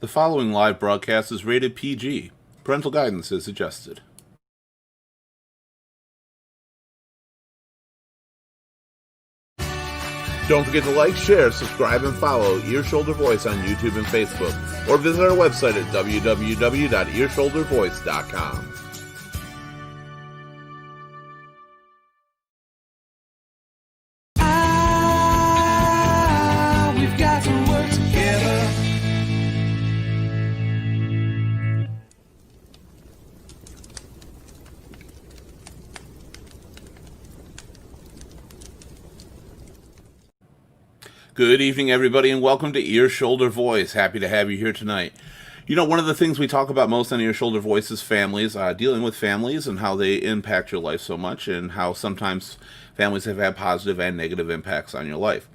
The following live broadcast is rated PG. Parental guidance is suggested. Don't forget to like, share, subscribe, and follow Ear Shoulder Voice on YouTube and Facebook, or visit our website at www.earshouldervoice.com. We've got to work together. Good evening, everybody, and welcome to Ear Shoulder Voice. Happy to have you here tonight. You know, one of the things we talk about most on Ear Shoulder Voice is families, dealing with families and how they impact your life so much, and how sometimes families have had positive and negative impacts on your life.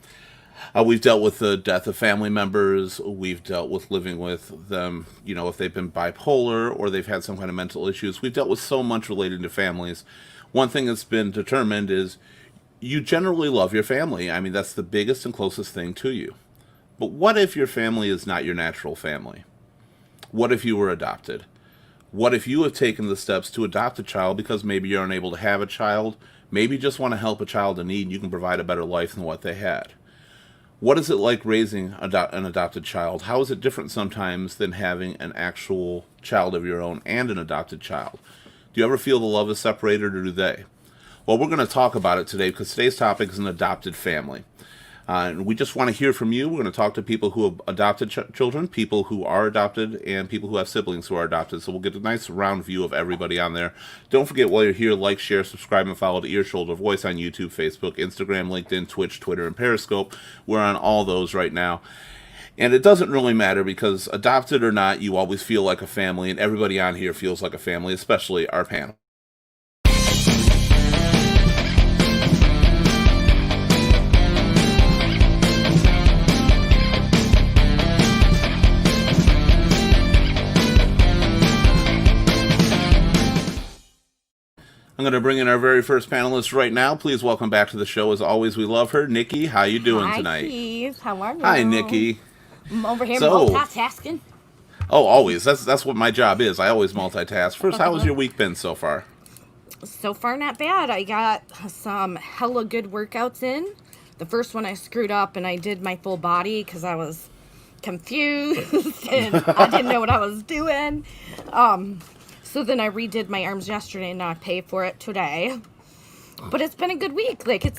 We've dealt with the death of family members. We've dealt with living with them, you know, if they've been bipolar or they've had some kind of mental issues. We've dealt with so much related to families. One thing that's been determined is you generally love your family. I mean, that's the biggest and closest thing to you. But what if your family is not your natural family? What if you were adopted? What if you have taken the steps to adopt a child because maybe you're unable to have a child, maybe you just want to help a child in need and you can provide a better life than what they had? What is it like raising an adopted child? How is it different sometimes than having an actual child of your own and an adopted child? Do you ever feel the love is separated, or do they? Well, we're going to talk about it today because today's topic is an adopted family. And we just want to hear from you. We're going to talk to people who have adopted children, people who are adopted, and people who have siblings who are adopted. So we'll get a nice round view of everybody on there. Don't forget, while you're here, like, share, subscribe, and follow the Ear Shoulder Voice on YouTube, Facebook, Instagram, LinkedIn, Twitch, Twitter, and Periscope. We're on all those right now. And it doesn't really matter because adopted or not, you always feel like a family, and everybody on here feels like a family, especially our panel. I'm going to bring in our very first panelist right now. Please welcome back to the show. As always, we love her. Nikki, how you doing tonight? Hi, Keith. How are you? Hi, Nikki. I'm over here So- multitasking. Oh, always. That's what my job is. I always multitask. First, how has your week been so far? So far, not bad. I got some hella good workouts in. The first one I screwed up and I did my full body because I was confused and I didn't know what I was doing. So then I redid my arms yesterday and now I pay for it today. But it's been a good week. Like it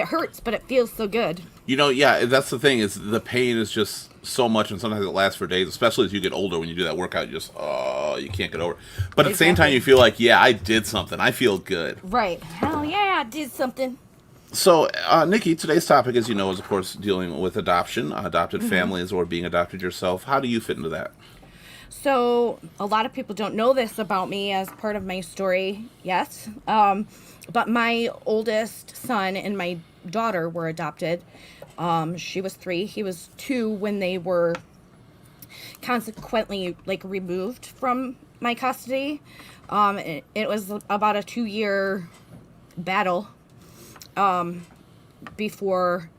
hurts, but it feels so good. You know, yeah, that's the thing, is the pain is just so much, and sometimes it lasts for days, especially as you get older. When you do that workout, you just, you can't get over it. But at the same time, you feel like, yeah, I did something. I feel good. Right. Hell yeah, I did something. So, Nikki, today's topic, as you know, is, of course, dealing with adoption, adopted families, or being adopted yourself. How do you fit into that? So a lot of people don't know this about me as part of my story, yes. But my oldest son and my daughter were adopted. She was 3, he was 2 when they were consequently removed from my custody. It was about a 2-year battle before,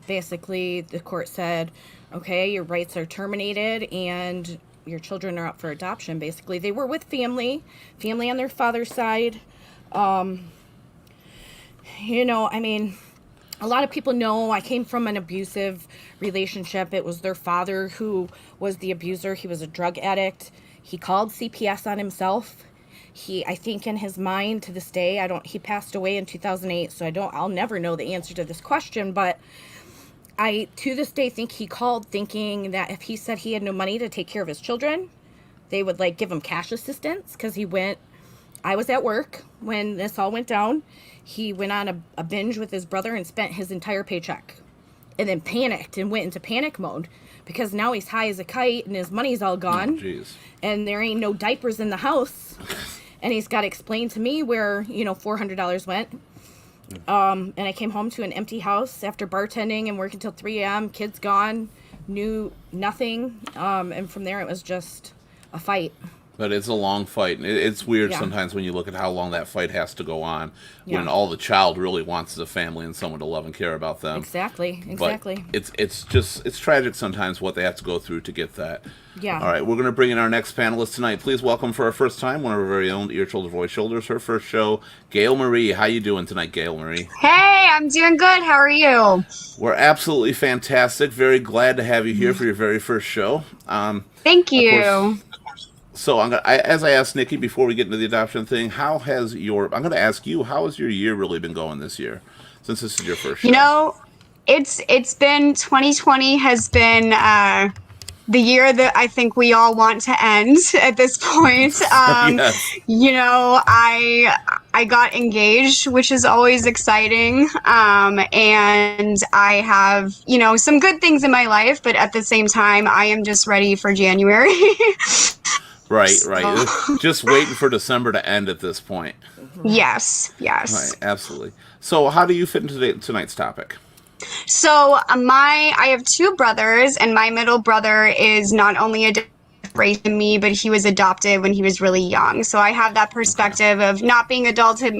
basically the court said, okay, your rights are terminated and your children are up for adoption. Basically, they were with family on their father's side. A lot of people know I came from an abusive relationship. It was their father who was the abuser. He was a drug addict. He called CPS on himself. I think in his mind to this day, he passed away in 2008, so I'll never know the answer to this question, but I, to this day, think he called thinking that if he said he had no money to take care of his children, they would give him cash assistance, because I was at work when this all went down. He went on a binge with his brother and spent his entire paycheck, and then panicked and went into panic mode because now he's high as a kite and his money's all gone. Oh, jeez. And there ain't no diapers in the house. And he's got to explain to me where, $400 went. And I came home to an empty house after bartending and working till 3 a.m. Kids gone, knew nothing. And from there, it was just a fight. But it's a long fight. It's weird Yeah. sometimes when you look at how long that fight has to go on when Yeah. all the child really wants is a family and someone to love and care about them. Exactly. But Exactly. it's tragic sometimes what they have to go through to get that. Yeah. All right, we're going to bring in our next panelist tonight. Please welcome for our first time one of our very own Ear Shoulder Voice Shoulders, her first show, Gail Marie. How you doing tonight, Gail Marie? Hey, I'm doing good. How are you? We're absolutely fantastic. Very glad to have you here for your very first show. Thank you. course- So as I asked Nikki before we get into the adoption thing, I'm going to ask you, how has your year really been going this year, since this is your first show? You know, it's been 2020 has been the year that I think we all want to end at this point. Yes. You know, I got engaged, which is always exciting. And I have, you know, some good things in my life, but at the same time, I am just ready for January. Right. Just waiting for December to end at this point. Yes. Right, absolutely. So how do you fit into tonight's topic? So I have two brothers, and my middle brother is not only a different race than me, but he was adopted when he was really young. So I have that perspective of not being adopted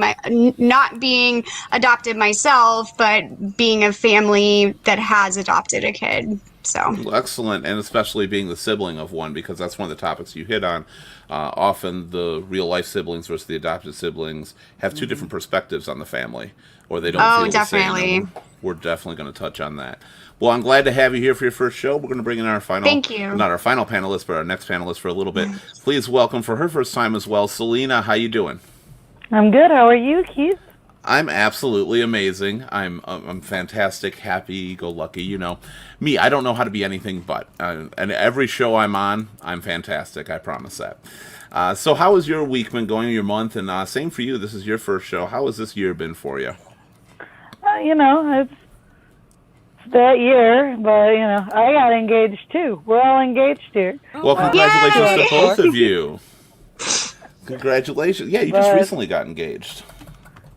myself, but being a family that has adopted a kid. So Well, excellent, and especially being the sibling of one, because that's one of the topics you hit on. Often the real-life siblings versus the adopted siblings have two different perspectives on the family, or they don't Oh, feel definitely. the same. And we're definitely going to touch on that. Well, I'm glad to have you here for your first show. We're going to bring in our final, Thank you. not our final panelist, but our next panelist for a little bit. Please welcome for her first time as well, Selena. How you doing? I'm good. How are you, Keith? I'm absolutely amazing. I'm fantastic, happy, go lucky. You know, me. I don't know how to be anything but. And every show I'm on, I'm fantastic. I promise that. So, how has your week been going? Your month, and same for you. This is your first show. How has this year been for you? You know, it's that year, but, you know, I got engaged, too. We're all engaged here. Well, congratulations Yay! to both of you. Congratulations. Yeah, you just But- recently got engaged.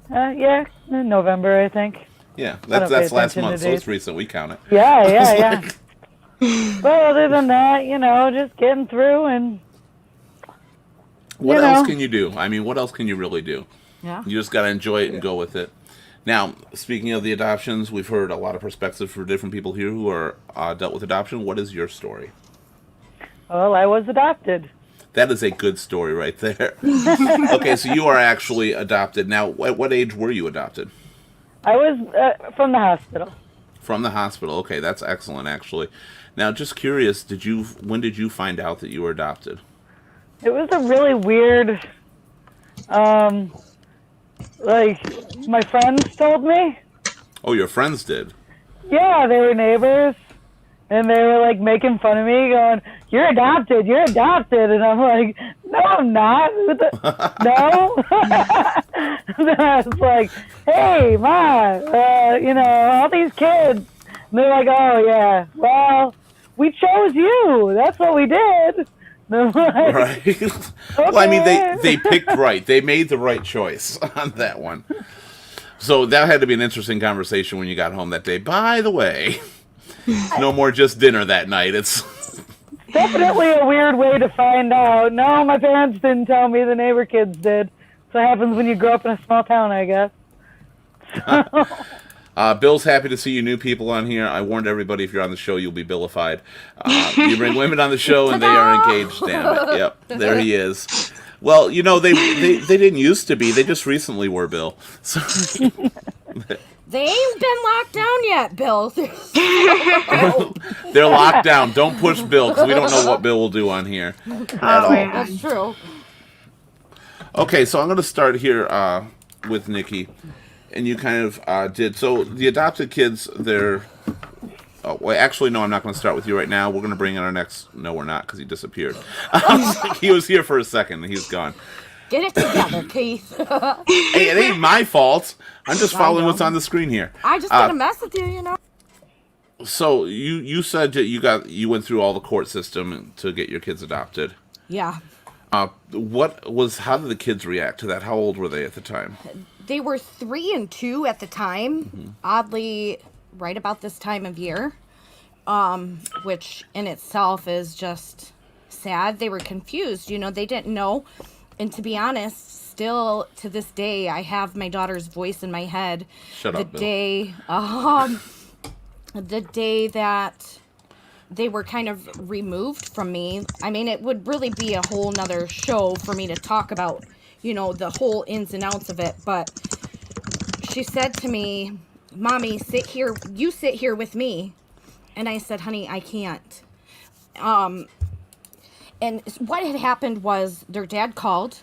Yeah, in November, I think. Yeah, don't that's pay last attention month, to so it's dates. recent. We count it. Yeah. But other than that, you know, just getting through and, What You else know. can you do? I mean, what else can you really do? Yeah. You just got to enjoy it and go with it. Now, speaking of the adoptions, we've heard a lot of perspectives from different people here who are dealt with adoption. What is your story? well, I was adopted. That is a good story right there. Okay, so you are actually adopted. Now, at what age were you adopted? I was from the hospital. From the hospital. Okay, that's excellent, actually. Now, just curious, when did you find out that you were adopted? It was a really weird, like, my friends told me. Oh, your friends did. Yeah, they were neighbors, and they were, like, making fun of me, going, you're adopted, and I'm like, no, I'm not. No? Then I was like, hey, Ma, you know, all these kids. And they're like, oh, yeah, well, we chose you. That's what we did. And I'm like, Right. Well, I mean, Okay. they picked right. They made the right choice on that one. So that had to be an interesting conversation when you got home that day. By the way, no more just dinner that night. It's definitely a weird way to find out. No, my parents didn't tell me. The neighbor kids did. So it happens when you grow up in a small town, I guess. Bill's happy to see you new people on here. I warned everybody if you're on the show, you'll be billified. You bring women on the show and they are engaged. Damn it. Yep, there he is. Well, you know, they didn't used to be. They just recently were, Bill. So, They ain't been locked down yet, Bill. they're locked down. Don't push Bill because we don't know what Bill will do on here at all. That's true. Okay, so I'm going to start here with Nikki. And you kind of did. So the adopted kids, they're... Oh, well, actually, no, I'm not going to start with you right now. We're going to bring in our next... No, we're not, because he disappeared. He was here for a second, and he's gone. Get it together, Keith. Hey, it ain't my fault. I'm just following know. what's on the screen here. I just didn't mess with you, you know. So you said that you went through all the court system to get your kids adopted. Yeah. How did the kids react to that? How old were they at the time? They were 3 and 2 at the time. Mm-hmm. Oddly, right about this time of year. Which in itself is just sad. They were confused. You know, they didn't know. And to be honest, still to this day, I have my daughter's voice in my head. Shut up, Bill. The day that they were kind of removed from me. I mean, it would really be a whole nother show for me to talk about, you know, the whole ins and outs of it. But she said to me, Mommy, sit here. You sit here with me. And I said, honey, I can't. And what had happened was their dad called,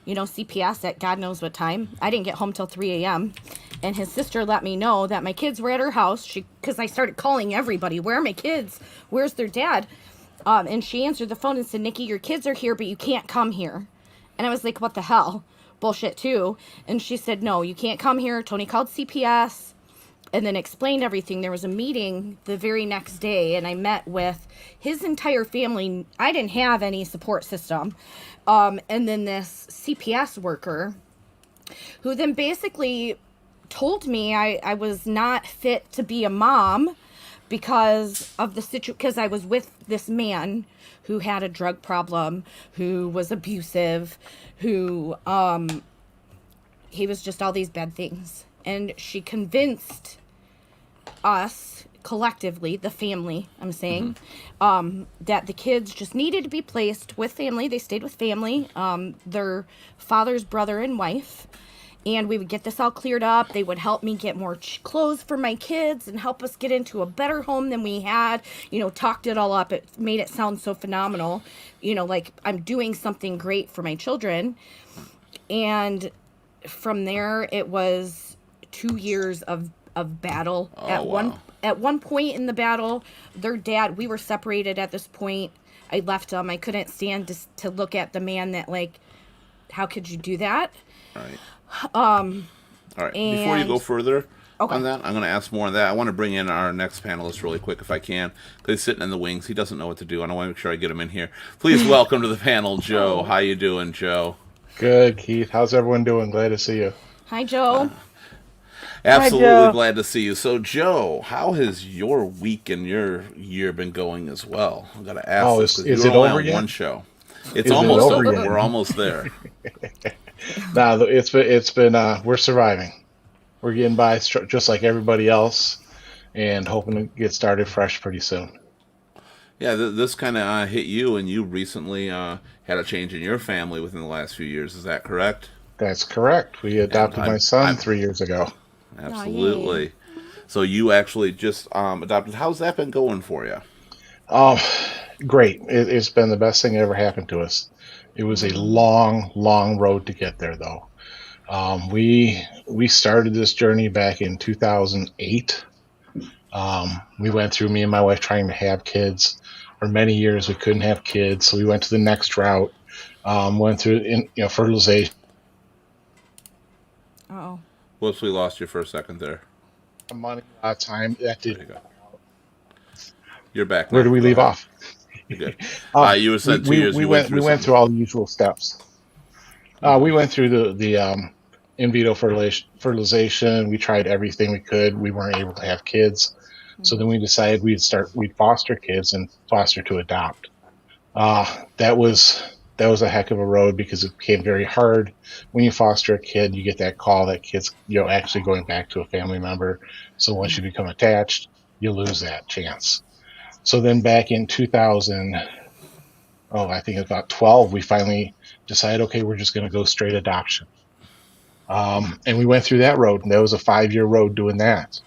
you know, CPS at God knows what time. I didn't get home till 3 a.m. And his sister let me know that my kids were at her house. Because I started calling everybody. Where are my kids? Where's their dad? And she answered the phone and said, Nikki, your kids are here, but you can't come here. And I was like, what the hell? Bullshit too. And she said, no, you can't come here. Tony called CPS and then explained everything. There was a meeting the very next day, and I met with his entire family. I didn't have any support system. And then this CPS worker, who then basically told me I was not fit to be a mom because of the because I was with this man who had a drug problem, who was abusive, who he was just all these bad things. And she convinced us collectively, the family, I'm saying, that the kids just needed to be placed with family. They stayed with family, their father's brother and wife. And we would get this all cleared up. They would help me get more clothes for my kids and help us get into a better home than we had. You know, talked it all up. It made it sound so phenomenal. You know, like I'm doing something great for my children. And from there, it was 2 years of battle. Oh, At one point in the battle, their dad, we were separated at this point. I left them. I couldn't stand to look at the man that, like, how could you do that? Right. All right. Before you go further Okay. on that, I'm going to ask more on that. I want to bring in our next panelist really quick if I can, because he's sitting in the wings. He doesn't know what to do, and I want to make sure I get him in here. Please welcome to the panel, Joe. How you doing, Joe? Good, Keith. How's everyone doing? Glad to see you. Hi, Joe. Absolutely Joe. glad to see you. So, Joe, how has your week and your year been going as well? I've got to ask Oh, this, 'cause is you're it only over on yet? one show. It's Is it almost over over. yet? We're almost there. Nah, it's been we're surviving. We're getting by just like everybody else, and hoping to get started fresh pretty soon. Yeah, this kind of hit you, and you recently had a change in your family within the last few years. Is that correct? That's correct. We adopted I'm- my son I'm- 3 years ago. Absolutely. So you actually just adopted. How's that been going for you? Oh, great. It's been the best thing that ever happened to us. It was a long, long road to get there, though. We started this journey back in 2008. We went through, me and my wife, trying to have kids. For many years, we couldn't have kids, so we went to the next route. Went through fertilization. Uh-oh. Whoops, we lost you for a second there. Money, a lot of time. That There you did. go. You're back. Where now. do we Go leave ahead. off? You're good. Uh, You were said 2 years. we you went through through something. all the usual steps. We went through the in vitro fertilization. We tried everything we could. We weren't able to have kids, so then we decided we'd foster kids and foster to adopt. That was a heck of a road because it became very hard. When you foster a kid, you get that call that kid's actually going back to a family member. So once you become attached, you lose that chance. So then back in 2000, I think about 12, we finally decided, okay, we're just going to go straight adoption. And we went through that road, and that was a 5-year road doing that.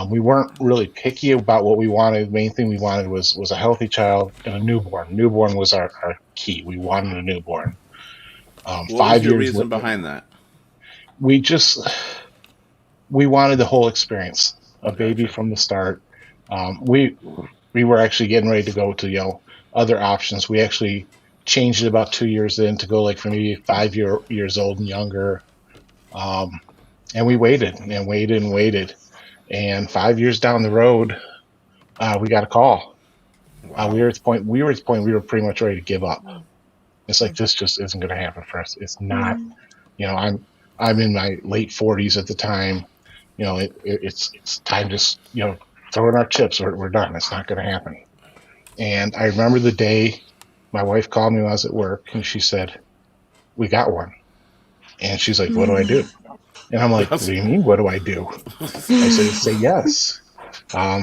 We weren't really picky about what we wanted. The main thing we wanted was a healthy child and a newborn. Newborn was our key. We wanted a newborn. What 5 was your years reason later, behind that? we wanted the whole experience, a baby from the start. We were actually getting ready to go to other options. We actually changed it about 2 years in to go like for maybe 5 years old and younger. And we waited and waited and waited. And 5 years down the road, we got a call. Wow. We were at the point we were pretty much ready to give up. It's like, this just isn't going to happen for us. It's not. I'm in my late 40s at the time. It's time to throw in our chips. We're done. It's not going to happen. And I remember the day my wife called me when I was at work, and she said, "We got one." And she's like, "What do I do?" And I'm like, "What do you mean? What do I do?" I said, "Say yes."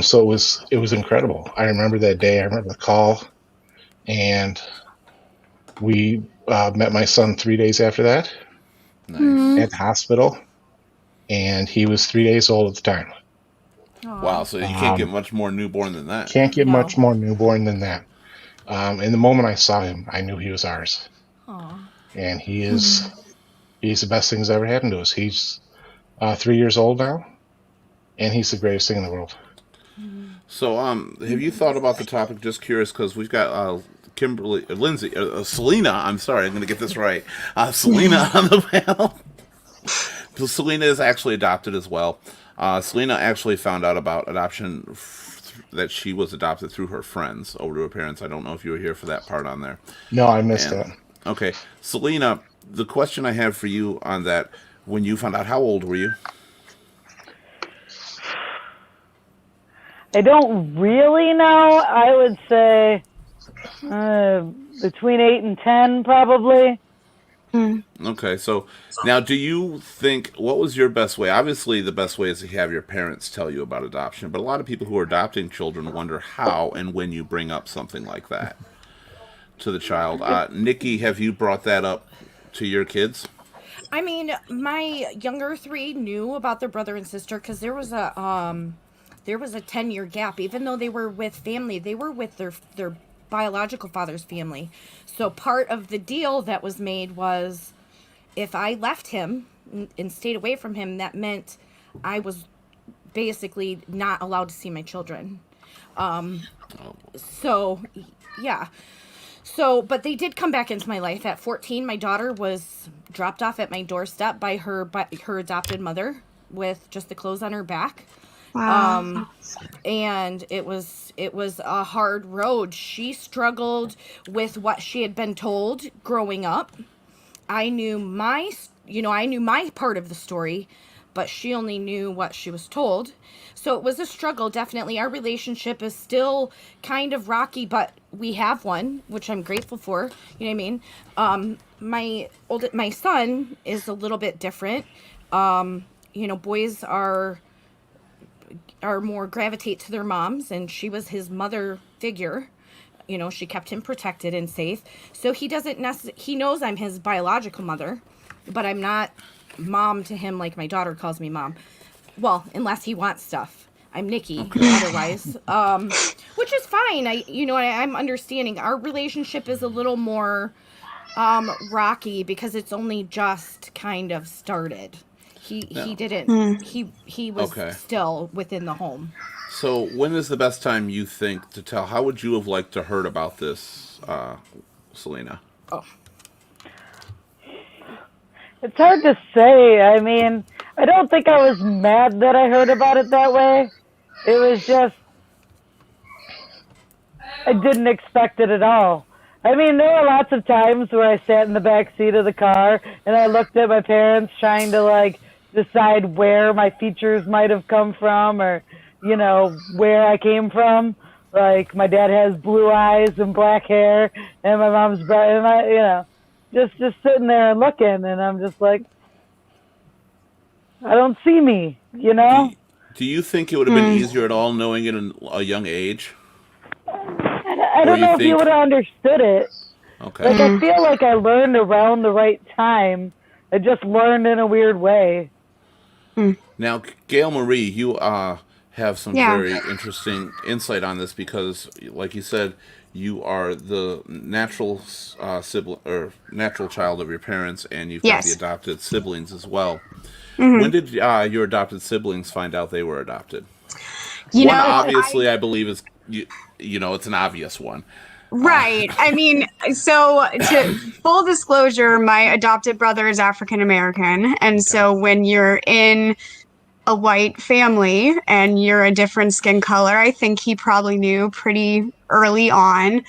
So it was incredible. I remember that day. I remember the call, and we met my son 3 days after that Nice. at the hospital, and he was 3 days old at the time. Wow. So you can't get much more newborn than that. Can't get No. much more newborn than that. And the moment I saw him, I knew he was ours. Aw. And he's the best thing that's ever happened to us. He's 3 years old now, and he's the greatest thing in the world. So, have you thought about the topic? Just curious, because we've got Selena. I'm sorry, I'm going to get this right. Selena on the panel. So Selena is actually adopted as well. Selena actually found out about adoption, that she was adopted through her friends over to her parents. I don't know if you were here for that part on there. No, I missed And- that. Okay, Selena, the question I have for you on that: when you found out, how old were you? I don't really know. I would say between 8 and 10, probably. Okay, so now do you think, what was your best way? Obviously, the best way is to have your parents tell you about adoption, but a lot of people who are adopting children wonder how and when you bring up something like that to the child. Nikki, have you brought that up to your kids? I mean, my younger three knew about their brother and sister because there was a 10-year gap. Even though they were with family, they were with their biological father's family. So part of the deal that was made was, if I left him and stayed away from him, that meant I was basically not allowed to see my children. So yeah. So, but they did come back into my life. At 14, my daughter was dropped off at my doorstep by her adopted mother with just the clothes on her back. Wow. And it was a hard road. She struggled with what she had been told growing up. I knew my part of the story, but she only knew what she was told. So it was a struggle, definitely. Our relationship is still kind of rocky, but we have one, which I'm grateful for. You know what I mean? My son is a little bit different. Boys are more gravitate to their moms, and she was his mother figure. She kept him protected and safe. So he doesn't he knows I'm his biological mother, but I'm not mom to him like my daughter calls me mom. Well, unless he wants stuff. I'm Nikki, otherwise. Which is fine. I'm understanding. Our relationship is a little more rocky because it's only just kind of started. He didn't. He was Okay. still within the home. So when is the best time you think to tell? How would you have liked to heard about this, Selena? It's hard to say. I mean, I don't think I was mad that I heard about it that way. It was just, I didn't expect it at all. I mean, there were lots of times where I sat in the back seat of the car and I looked at my parents trying to decide where my features might have come from, or, where I came from. Like, my dad has blue eyes and black hair, and my mom's bright, and just sitting there and looking, and I'm just like, I don't see me, Do you think it would have been easier at all knowing it in a young age? I Or don't you know if you think- would have understood it. Okay. I feel like I learned around the right time. I just learned in a weird way. Now, Gail Marie, you have some Yeah. very interesting insight on this because, like you said, you are the natural sibling or natural child of your parents, and you've got Yes. the adopted siblings as well. When did your adopted siblings find out they were adopted? One, obviously, I believe is it's an obvious one. Right. I mean, so to full disclosure, my adopted brother is African American. And so when you're in a white family and you're a different skin color, I think he probably knew pretty early on.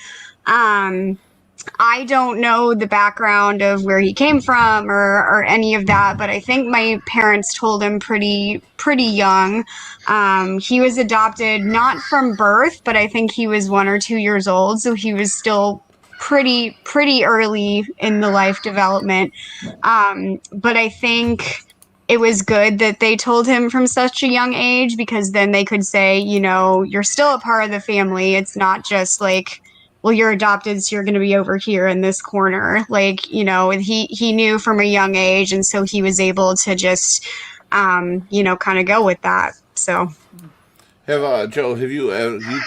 I don't know the background of where he came from or any of that, but I think my parents told him pretty young. He was adopted not from birth, but I think he was 1 or 2 years old, so he was still pretty early in the life development. But I think it was good that they told him from such a young age, because then they could say, you know, you're still a part of the family. It's not just like, well, you're adopted, so you're going to be over here in this corner. Like, you know, he knew from a young age, and so he was able to just, you know, kind of go with that. So. Joe, have you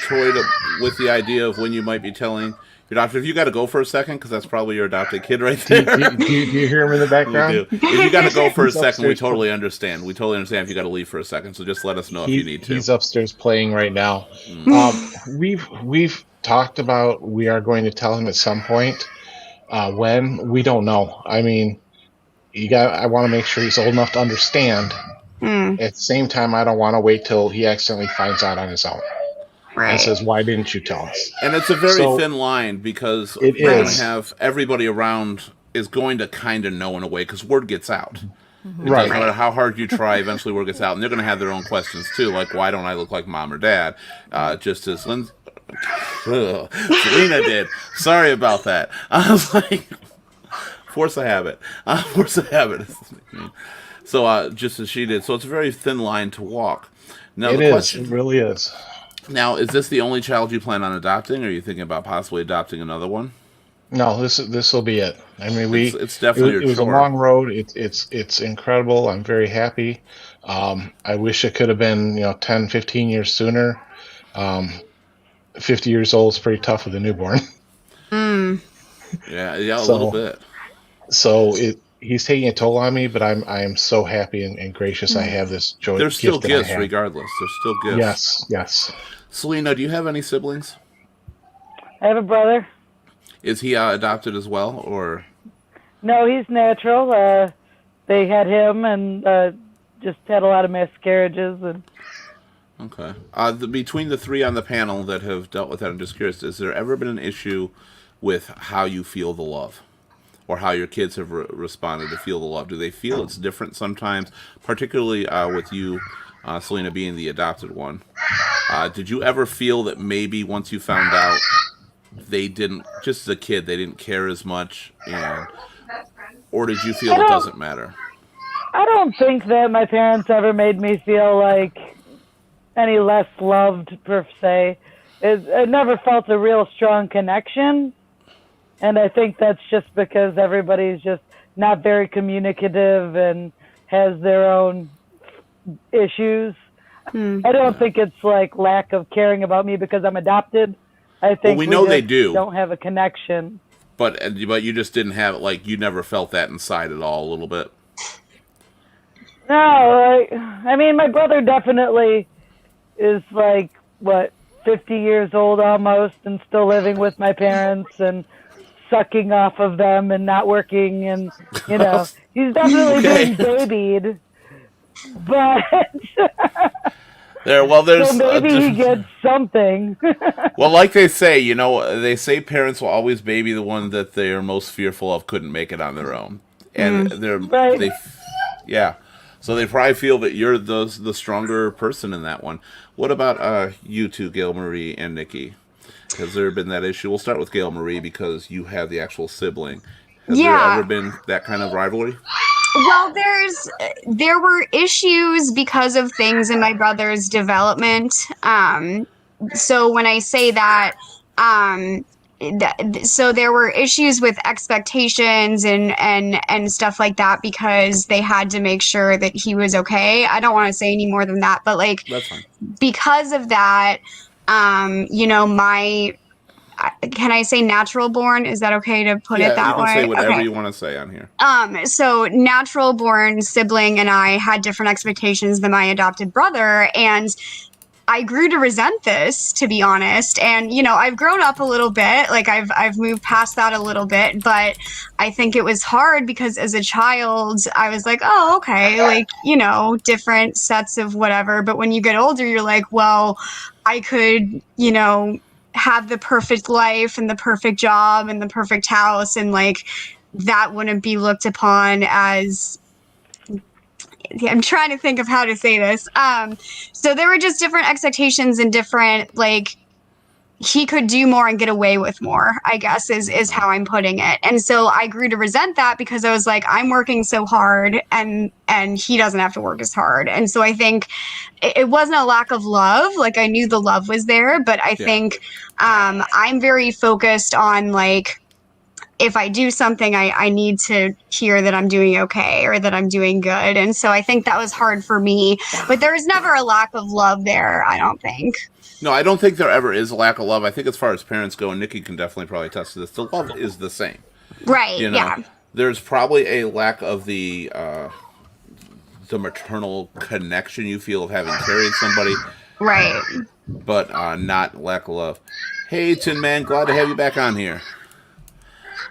toyed with the idea of when you might be telling your doctor? If you got to go for a second, because that's probably your adopted kid right there. Do you hear him in the background? We do. If you got to go for a He's second, we upstairs totally understand. We totally understand if you got to leave for a second. So just let us know if you need to. He's upstairs playing right now. We've talked about we are going to tell him at some point. When, we don't know. I mean, I want to make sure he's old enough to understand. At the same time, I don't want to wait till he accidentally finds out on his own. Right. And says, "Why didn't you tell us?" And it's a very thin line, because it we're going is. to have everybody around is going to kind of know in a way, because word gets out. It Right. doesn't matter how hard you try, eventually word gets out. And they're going to have their own questions too, like, why don't I look like mom or dad? Just as Selena did. Sorry about that. I was like, force a habit. Force a habit. So just as she did. So it's a very thin line to walk. Now, It is. It really is. Now, is this the only child you plan on adopting, or are you thinking about possibly adopting another one? No, this will be it. I mean, It's definitely it was a your long road. It's incredible. I'm very happy. I wish it could have been 10, 15 years sooner. 50 years old is pretty tough with a newborn. Yeah, a little bit. So he's taking a toll on me, but I am so happy and gracious. I have this joy. There's still gift that I gifts, have. regardless. There's still gifts. Yes. Selena, do you have any siblings? I have a brother. Is he adopted as well, or? No, he's natural. They had him and just had a lot of miscarriages. And Okay. Between the three on the panel that have dealt with that, I'm just curious, has there ever been an issue with how you feel the love? Or how your kids have responded to feel the love? Do they feel it's different sometimes, particularly with you, Selena, being the adopted one? Did you ever feel that maybe once you found out they didn't, just as a kid, they didn't care as much? Or did you feel it doesn't matter? I don't think that my parents ever made me feel like any less loved, per se. I never felt a real strong connection. And I think that's just because everybody's just not very communicative and has their own issues. I don't think it's like lack of caring about me because I'm adopted. I think we know they just do. Don't have a connection. But you just didn't have it, like, you never felt that inside at all a little bit? No, I mean, my brother definitely is like, 50 years old almost and still living with my parents and sucking off of them and not working, and he's definitely being babied, but there's so maybe he gets something. Well, like they say, they say parents will always baby the one that they are most fearful of couldn't make it on their own, and Right. so they probably feel that you're the stronger person in that one. What about you two, Gail Marie and Nikki? Has there been that issue? We'll start with Gail Marie because you have the actual sibling. Has there ever been that kind of rivalry? Well, there were issues because of things in my brother's development. So when I say that, so there were issues with expectations and stuff like that because they had to make sure that he was okay. I don't want to say any more than that, but like, That's fine. because of that, can I say natural born? Is that okay to put it that you can way? say whatever Okay. you want to say on here. So natural born sibling and I had different expectations than my adopted brother, and I grew to resent this, to be honest. And, I've grown up a little bit, like I've moved past that a little bit, but I think it was hard because as a child, I was like, oh, okay, like, different sets of whatever. But when you get older, you're like, well, I could, have the perfect life and the perfect job and the perfect house, and like, that wouldn't be looked upon as, I'm trying to think of how to say this. So there were just different expectations and different, like, he could do more and get away with more, I guess is how I'm putting it. And so I grew to resent that because I was like, I'm working so hard and he doesn't have to work as hard. And so I think it wasn't a lack of love. Like, I knew the love was there, but I think I'm very focused on, like, if I do something, I need to hear that I'm doing okay or that I'm doing good. And so I think that was hard for me, but there was never a lack of love there, I don't think. No, I don't think there ever is a lack of love. I think as far as parents go, and Nikki can definitely probably attest to this, the love is the same. Right, You know, yeah. there's probably a lack of the maternal connection you feel of having carried somebody, Right. but not lack of love. Hey, Tin Man, glad to have you back on here.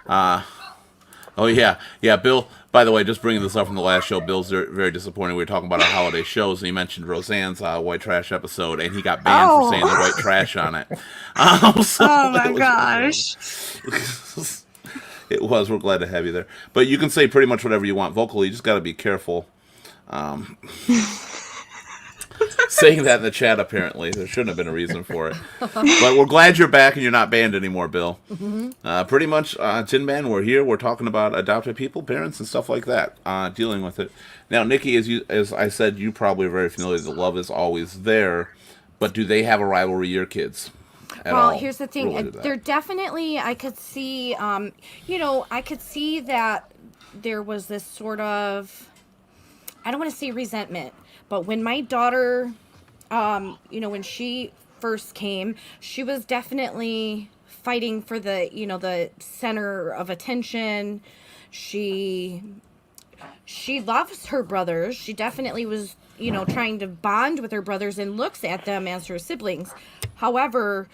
Oh yeah, Bill. By the way, just bringing this up from the last show, Bill's very disappointed. We were talking about our holiday shows, and he mentioned Roseanne's white trash episode, and he got banned for saying the white trash on it. So Oh my it was- gosh. It was. We're glad to have you there. But you can say pretty much whatever you want vocally. You just got to be careful. Saying that in the chat, apparently. There shouldn't have been a reason for it. But we're glad you're back and you're not banned anymore, Bill. Pretty much, Tin Man, we're here. We're talking about adopted people, parents, and stuff like that, dealing with it. Now, Nikki, as I said, you probably are very familiar. The love is always there. But do they have a rivalry, your kids? At Well, all here's the thing. related to that? They're definitely, I could see, I could see that there was this sort of, I don't want to say resentment, but when my daughter, when she first came, she was definitely fighting for the center of attention. She loves her brothers. She definitely was, trying to bond with her brothers and looks at them as her siblings. However,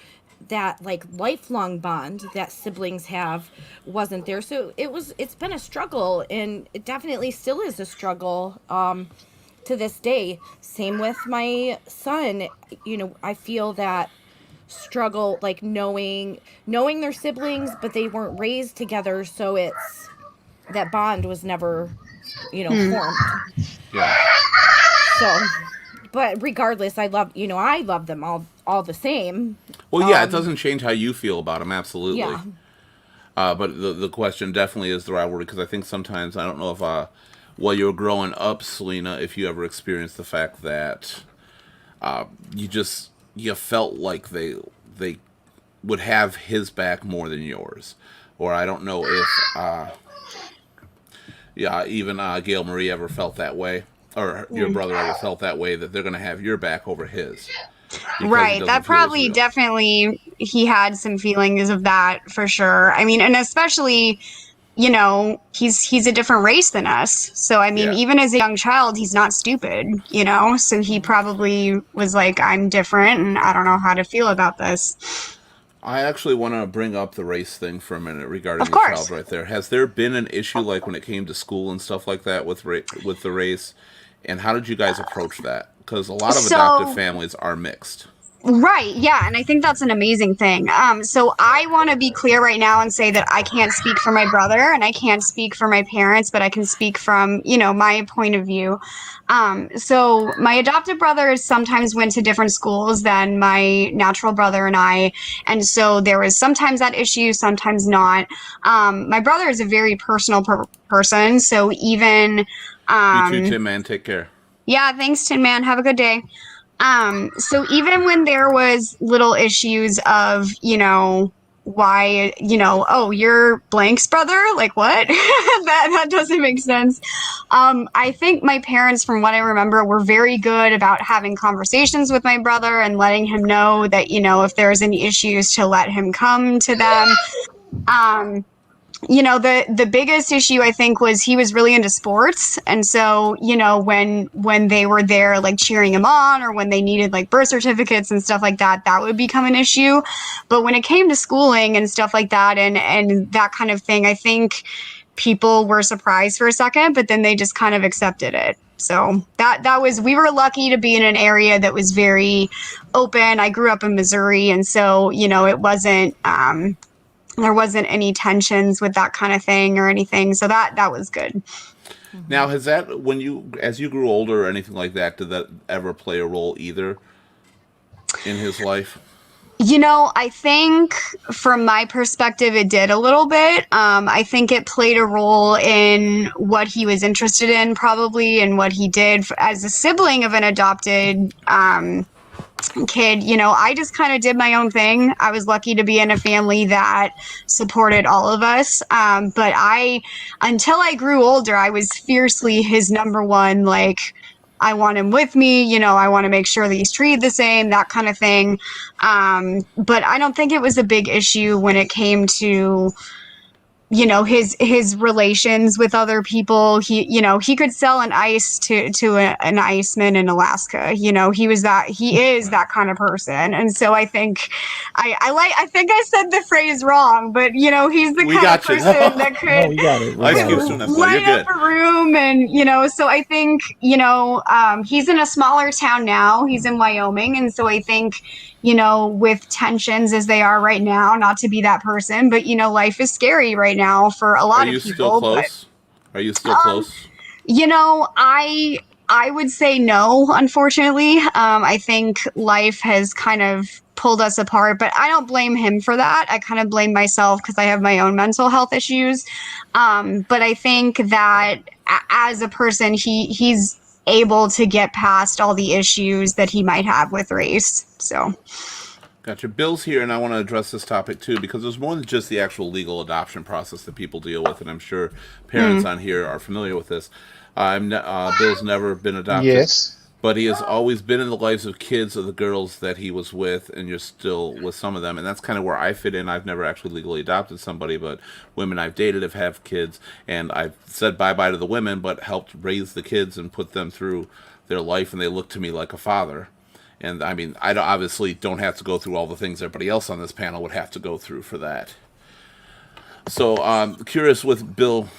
that like lifelong bond that siblings have wasn't there. So it's been a struggle, and it definitely still is a struggle to this day. Same with my son. I feel that struggle, like knowing their siblings, but they weren't raised together, so it's that bond was never formed. Yeah. So, but regardless, I love them all the same. Well, yeah, it doesn't change how you feel about them, absolutely. Yeah. But the question definitely is the rivalry, because I think sometimes, I don't know if while you were growing up, Selena, if you ever experienced the fact that you felt like they would have his back more than yours, or I don't know if even Gail Marie ever felt that way, or your brother ever felt that way, that they're going to have your back over his. Because it Right. doesn't That feel as probably real. definitely, he had some feelings of that for sure. I mean, and especially, he's a different race than us. So, I mean, Yeah. even as a young child, he's not stupid, so he probably was like, I'm different and I don't know how to feel about this. I actually want to bring up the race thing for a minute regarding Of your course. child right there. Has there been an issue like when it came to school and stuff like that with the race? And how did you guys approach that? Because a lot of So- adoptive families are mixed. Right. Yeah. And I think that's an amazing thing. So I want to be clear right now and say that I can't speak for my brother and I can't speak for my parents, but I can speak from, my point of view. So my adopted brothers sometimes went to different schools than my natural brother and I. And so there was sometimes that issue, sometimes not. My brother is a very personal person. So even, You too, Tim, man. Take care. yeah, thanks, Tin Man. Have a good day. So even when there was little issues of, why, oh, you're blank's brother? Like what? that doesn't make sense. I think my parents, from what I remember, were very good about having conversations with my brother and letting him know that, if there's any issues to let him come to them. The biggest issue I think was he was really into sports. And so, when they were there, like cheering him on, or when they needed like birth certificates and stuff like that, that would become an issue. But when it came to schooling and stuff like that and that kind of thing, I think people were surprised for a second, but then they just kind of accepted it. So we were lucky to be in an area that was very open. I grew up in Missouri. And so, it wasn't, there wasn't any tensions with that kind of thing or anything. So that was good. Now, has that, as you grew older or anything like that, did that ever play a role either in his life? You know, I think from my perspective, it did a little bit. I think it played a role in what he was interested in, probably, and what he did as a sibling of an adopted kid. You know, I just kind of did my own thing. I was lucky to be in a family that supported all of us. But until I grew older, I was fiercely his number one, like, I want him with me, you know, I want to make sure that he's treated the same, that kind of thing. But I don't think it was a big issue when it came to, you know, his relations with other people. He could sell an ice to an iceman in Alaska. You know, he is that kind of person. And so I think I think I said the phrase wrong, but you know, he's the kind of person that could No, we got it. Ice Cube's doing that, so light you're up good. a room. And you know, so I think, you know, he's in a smaller town now. He's in Wyoming. And so I think, you know, with tensions as they are right now, not to be that person, but you know, life is scary right now for a lot Are you of people. still close? Are you still close? You know, I would say no, unfortunately. I think life has kind of pulled us apart, but I don't blame him for that. I kind of blame myself because I have my own mental health issues. But I think that as a person, he's able to get past all the issues that he might have with race. So. Gotcha. Bill's here, and I want to address this topic too, because there's more than just the actual legal adoption process that people deal with, and I'm sure parents on here are familiar with this. Bill's never been adopted, Yes. but he has always been in the lives of kids of the girls that he was with, and you're still with some of them, and that's kind of where I fit in. I've never actually legally adopted somebody, but women I've dated have kids, and I've said bye-bye to the women, but helped raise the kids and put them through their life, and they look to me like a father. And I mean, obviously don't have to go through all the things everybody else on this panel would have to go through for that. So, curious with Bill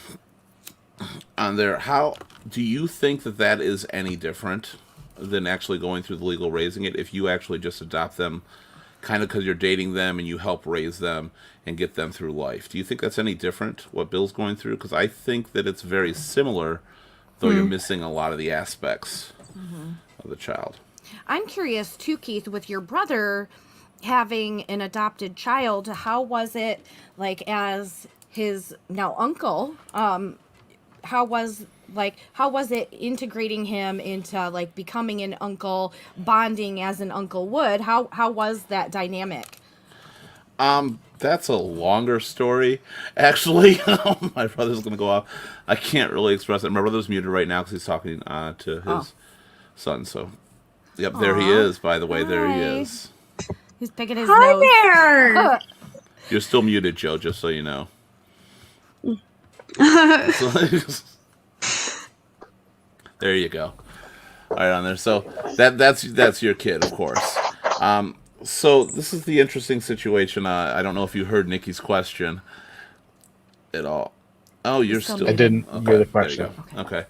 on there, how do you think that is any different than actually going through the legal raising it if you actually just adopt them kind of because you're dating them and you help raise them and get them through life? Do you think that's any different, what Bill's going through? Because I think that it's very similar, though you're missing a lot of the aspects of the child. I'm curious too, Keith, with your brother having an adopted child, how was it like as his now uncle? How was it integrating him into like becoming an uncle, bonding as an uncle would? How was that dynamic? That's a longer story, actually. My brother's gonna go off. I can't really express it. My brother's muted right now because he's talking to his son. So. Yep, there he is, by the way. Hi. There he is. He's picking his Hi nose. there. You're still muted, Joe, just so you know. There you go. All right, on there. So that's your kid, of course. So this is the interesting situation. I don't know if you heard Nikki's question at all. Oh, you're still... I didn't hear the question. Okay.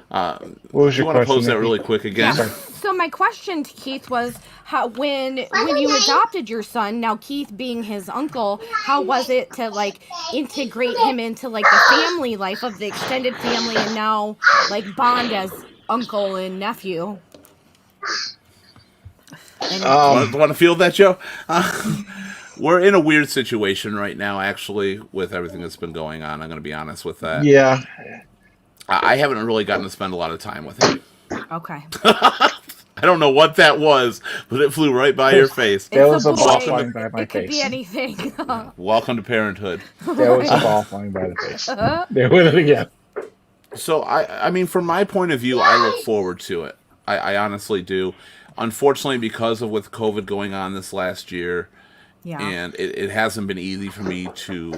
What was You your want to question? pose that Nikki? really quick again? So my question to Keith was, how when you adopted your son, now Keith being his uncle, how was it to like integrate him into like the family life of the extended family and now like bond as uncle and nephew? Want to feel that, Joe? We're in a weird situation right now, actually, with everything that's been going on. I'm going to be honest with that. Yeah. I haven't really gotten to spend a lot of time with him. Okay. I don't know what that was, but it flew right by your face. That was a boy. ball flying by my It could be face. anything. Welcome to parenthood. That was a ball flying by the face. There went it again. So, I mean, from my point of view, I look forward to it. I honestly do. Unfortunately, because of with COVID going on this last year, Yeah. and it hasn't been easy for me to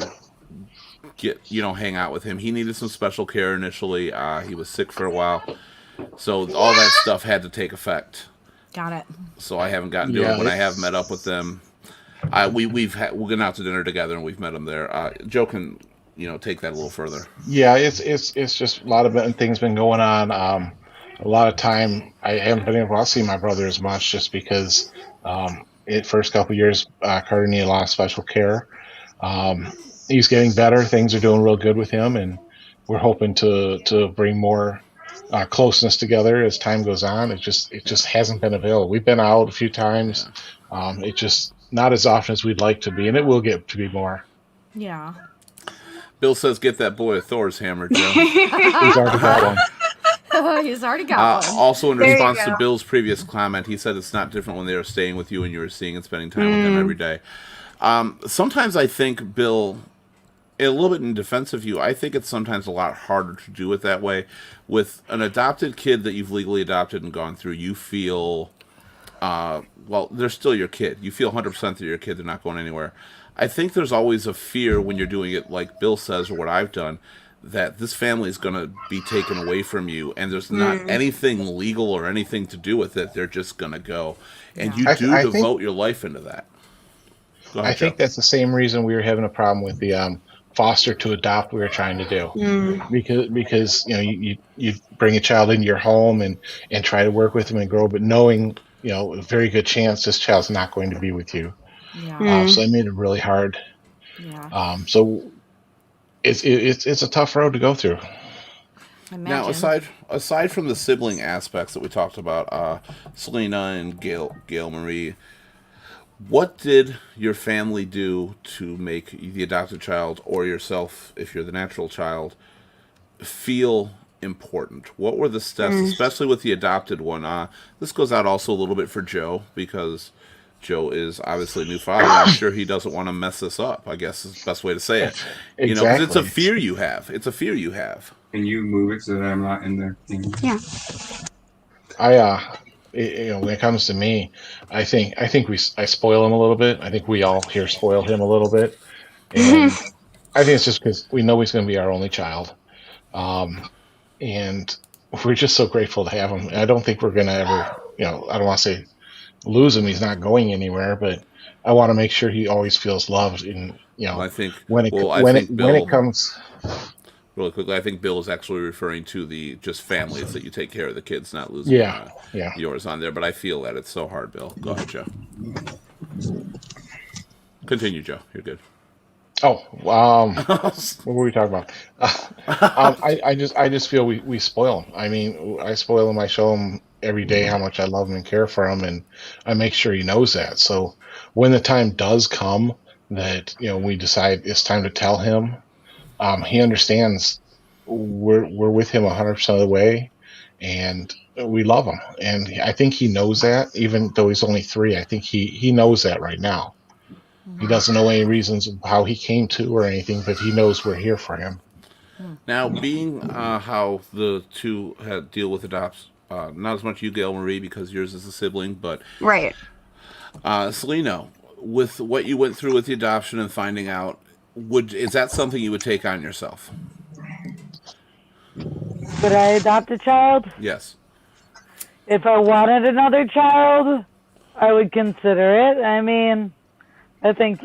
hang out with him. He needed some special care initially. He was sick for a while. So all that stuff had to take effect. Got it. So I haven't gotten to it. When I have met up with them, we've gone out to dinner together and we've met them there. Joe can, take that a little further. Yeah, it's just a lot of things been going on. A lot of time I haven't been able to see my brother as much just because first couple of years Carter needed a lot of special care. He's getting better. Things are doing real good with him, and we're hoping to bring more closeness together as time goes on. It just hasn't been available. We've been out a few times. It just not as often as we'd like to be, and it will get to be more. Yeah. Bill says, "Get that boy a Thor's hammer, Joe." He's already got one. He's already got one. Also, in There you response to go. Bill's previous comment, he said it's not different when they were staying with you and you were seeing and spending time with them every day. Sometimes I think, Bill, a little bit in defense of you, I think it's sometimes a lot harder to do it that way. With an adopted kid that you've legally adopted and gone through, you feel, well, they're still your kid. You feel 100% that they're your kid. They're not going anywhere. I think there's always a fear when you're doing it like Bill says or what I've done, that this family is going to be taken away from you, and there's not anything legal or anything to do with it. They're just going to go. And you I do think- devote your life into that. Go ahead, I think Joe. that's the same reason we were having a problem with the foster to adopt we were trying to do. Because you bring a child into your home and try to work with them and grow, but knowing a very good chance this child's not going to be with you. Yeah. So it made it really hard. Yeah. So it's a tough road to go through. Imagine. Now, aside from the sibling aspects that we talked about, Selena and Gail Marie, what did your family do to make the adopted child or yourself, if you're the natural child, feel important? What were the steps, especially with the adopted one? This goes out also a little bit for Joe, because Joe is obviously a new father. I'm sure he doesn't want to mess this up, I guess is the best way to say it. 'Cause it's a Exactly. fear you have. It's a fear you have. Can you move it so that I'm not in the thing? Yeah. When it comes to me, I think I spoil him a little bit. I think we all here spoil him a little bit, and I think it's just because we know he's going to be our only child, and we're just so grateful to have him. I don't think we're going to ever, I don't want to say lose him. He's not going anywhere, but I want to make sure he always feels loved. And I think when it Bill, comes. really quickly, I think Bill is actually referring to the just families that you take care of the kids, not losing Yeah. yours on there. But I feel that it's so hard, Bill. Go ahead, Joe. Continue, Joe. You're good. Oh, what were we talking about? I just feel we spoil him. I mean, I spoil him. I show him every day how much I love him and care for him, and I make sure he knows that. So when the time does come that we decide it's time to tell him, he understands we're with him 100% of the way, and we love him. And I think he knows that, even though he's only 3. I think he knows that right now. He doesn't know any reasons of how he came to or anything, but he knows we're here for him. Now, being how the two deal with adopts, not as much you, Gail Marie, because yours is a sibling, but Right. Selena, with what you went through with the adoption and finding out, is that something you would take on yourself? Would I adopt a child? Yes. If I wanted another child, I would consider it. I mean, I don't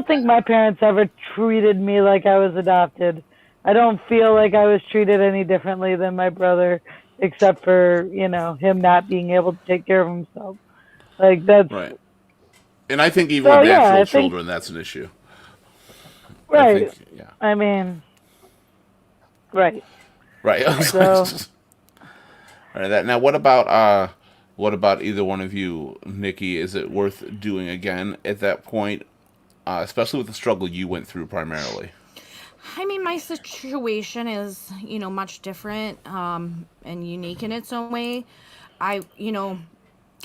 think my parents ever treated me like I was adopted. I don't feel like I was treated any differently than my brother, except for, him not being able to take care of himself. Like, that's Right. And I think even So, with yeah, natural I think- children, that's an issue. right. I think, yeah. I mean, right. Right. So- All right. Now, what about either one of you, Nikki? Is it worth doing again at that point, especially with the struggle you went through primarily? I mean, my situation is, much different and unique in its own way.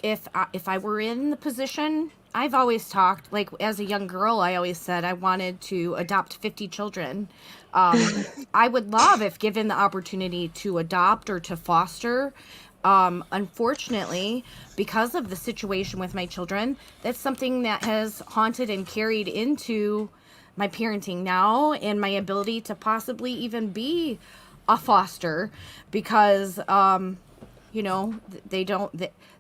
If I were in the position, I've always talked, like as a young girl, I always said I wanted to adopt 50 children. I would love if given the opportunity to adopt or to foster. Unfortunately, because of the situation with my children, that's something that has haunted and carried into my parenting now and my ability to possibly even be a foster because,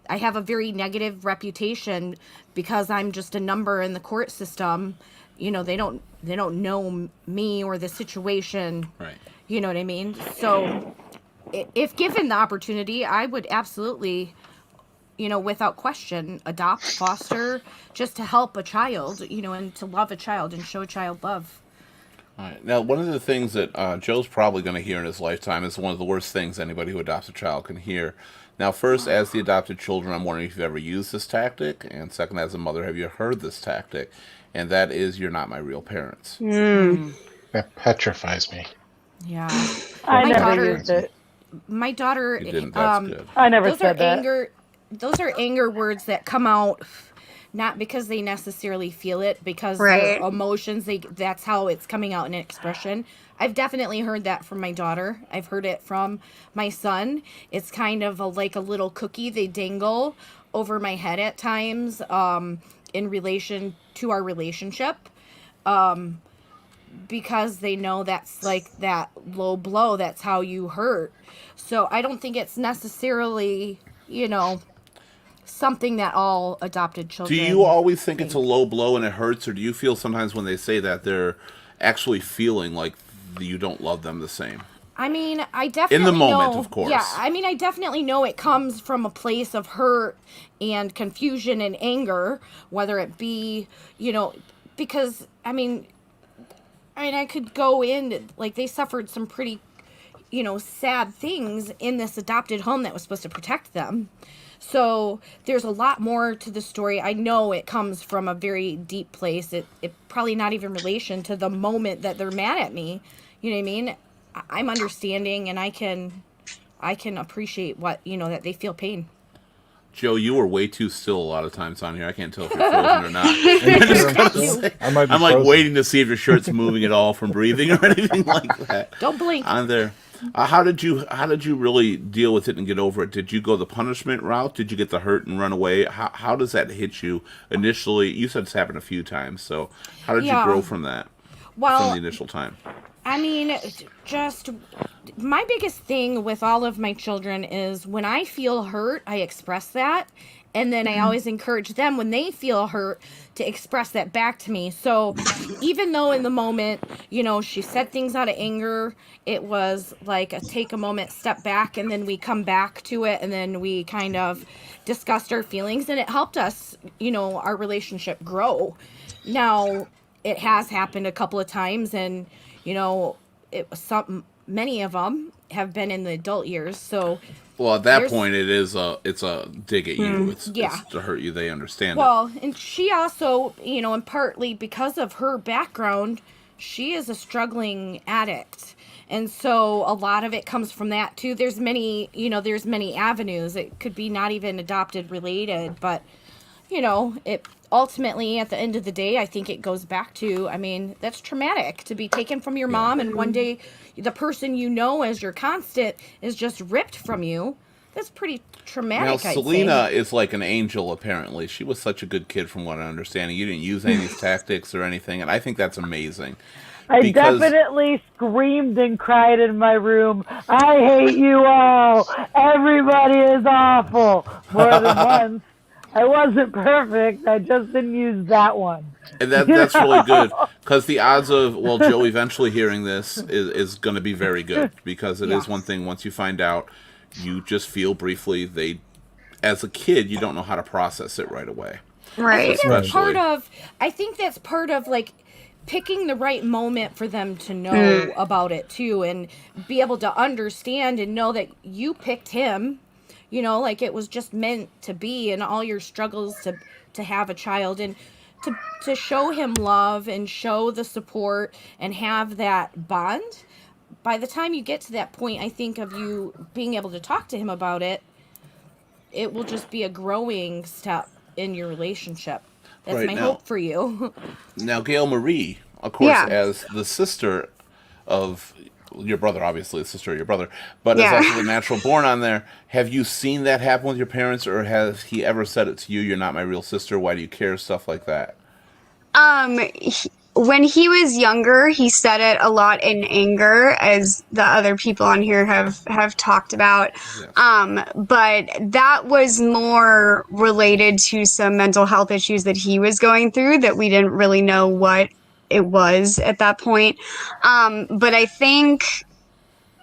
I have a very negative reputation because I'm just a number in the court system. They don't know me or the situation. Right. You know what I mean? So if given the opportunity, I would absolutely, without question, adopt, foster, just to help a child, and to love a child and show a child love. All right. Now, one of the things that Joe's probably going to hear in his lifetime is one of the worst things anybody who adopts a child can hear. Now, first, as the adopted children, I'm wondering if you've ever used this tactic, and second, as a mother, have you heard this tactic? And that is, you're not my real parents. That petrifies me. Yeah. I My never daughter- used it. My daughter, You didn't. That's good. I never those said are that. anger. Those are anger words that come out not because they necessarily feel it, because Right. their emotions. That's how it's coming out in an expression. I've definitely heard that from my daughter. I've heard it from my son. It's kind of like a little cookie they dangle over my head at times, in relation to our relationship. Because they know that's like that low blow. That's how you hurt. So I don't think it's necessarily, something that all adopted Do children. you always think it's a low blow and it hurts, or do you feel sometimes when they say that they're actually feeling like you don't love them the same? I mean, I definitely moment, know, of course. Yeah, I mean, I definitely know it comes from a place of hurt and confusion and anger, whether it be, because I could go in, like, they suffered some pretty, sad things in this adopted home that was supposed to protect them. So there's a lot more to the story. I know it comes from a very deep place. It probably not even relation to the moment that they're mad at me. You know what I mean? I'm understanding, and I can appreciate what, that they feel pain. Joe, you were way too still a lot of times on here. I can't tell if you're frozen or not. I might be I'm like frozen. waiting to see if your shirt's moving at all from breathing or anything like that. Don't blink. On there. How did you really deal with it and get over it? Did you go the punishment route? Did you get the hurt and run away? How does that hit you initially? You said it's happened a few times, so how did you Yeah. grow from that? Well, From the initial time. I mean, just my biggest thing with all of my children is when I feel hurt, I express that. And then I always encourage them when they feel hurt to express that back to me. So even though in the moment, she said things out of anger, it was like take a moment, step back, and then we come back to it. And then we kind of discussed our feelings, and it helped us, our relationship grow. Now, it has happened a couple of times, and many of them have been in the adult years. So, Well, at that there's- point, it's a dig at you. It's to hurt you. They understand it. well, and she also, and partly because of her background, she is a struggling addict. And so a lot of it comes from that too. There's many avenues. It could be not even adopted related, but it ultimately, at the end of the day, I think it goes back to, that's traumatic to be taken from your mom, and one day the person as your constant is just ripped from you. That's pretty traumatic. Now, I'd Selena say. is like an angel, apparently. She was such a good kid from what I understand. You didn't use any of these tactics or anything, and I think that's amazing. I Because- definitely screamed and cried in my room. I hate you all. Everybody is awful. More than once. I wasn't perfect. I just didn't use that one. And that's really good, because the odds of, Joe eventually hearing this is going to be very good, because it is Yes. one thing, once you find out, you just feel briefly, as a kid, you don't know how to process it right away. Right. Especially. I think that's part of like picking the right moment for them to know about it too, and be able to understand and know that you picked him, like it was just meant to be, and all your struggles to have a child, and to show him love and show the support and have that bond. By the time you get to that point, I think of you being able to talk to him about it, it will just be a growing step in your relationship. That's Right my now. hope for you. Now, Gail Marie, of course, Yeah. as the sister of your brother, obviously the sister of your brother, but Yeah. as also the natural born on there, have you seen that happen with your parents, or has he ever said it to you, you're not my real sister, why do you care, stuff like that? When he was younger, he said it a lot in anger, as the other people on here have talked about. Yes. But that was more related to some mental health issues that he was going through that we didn't really know what it was at that point. But I think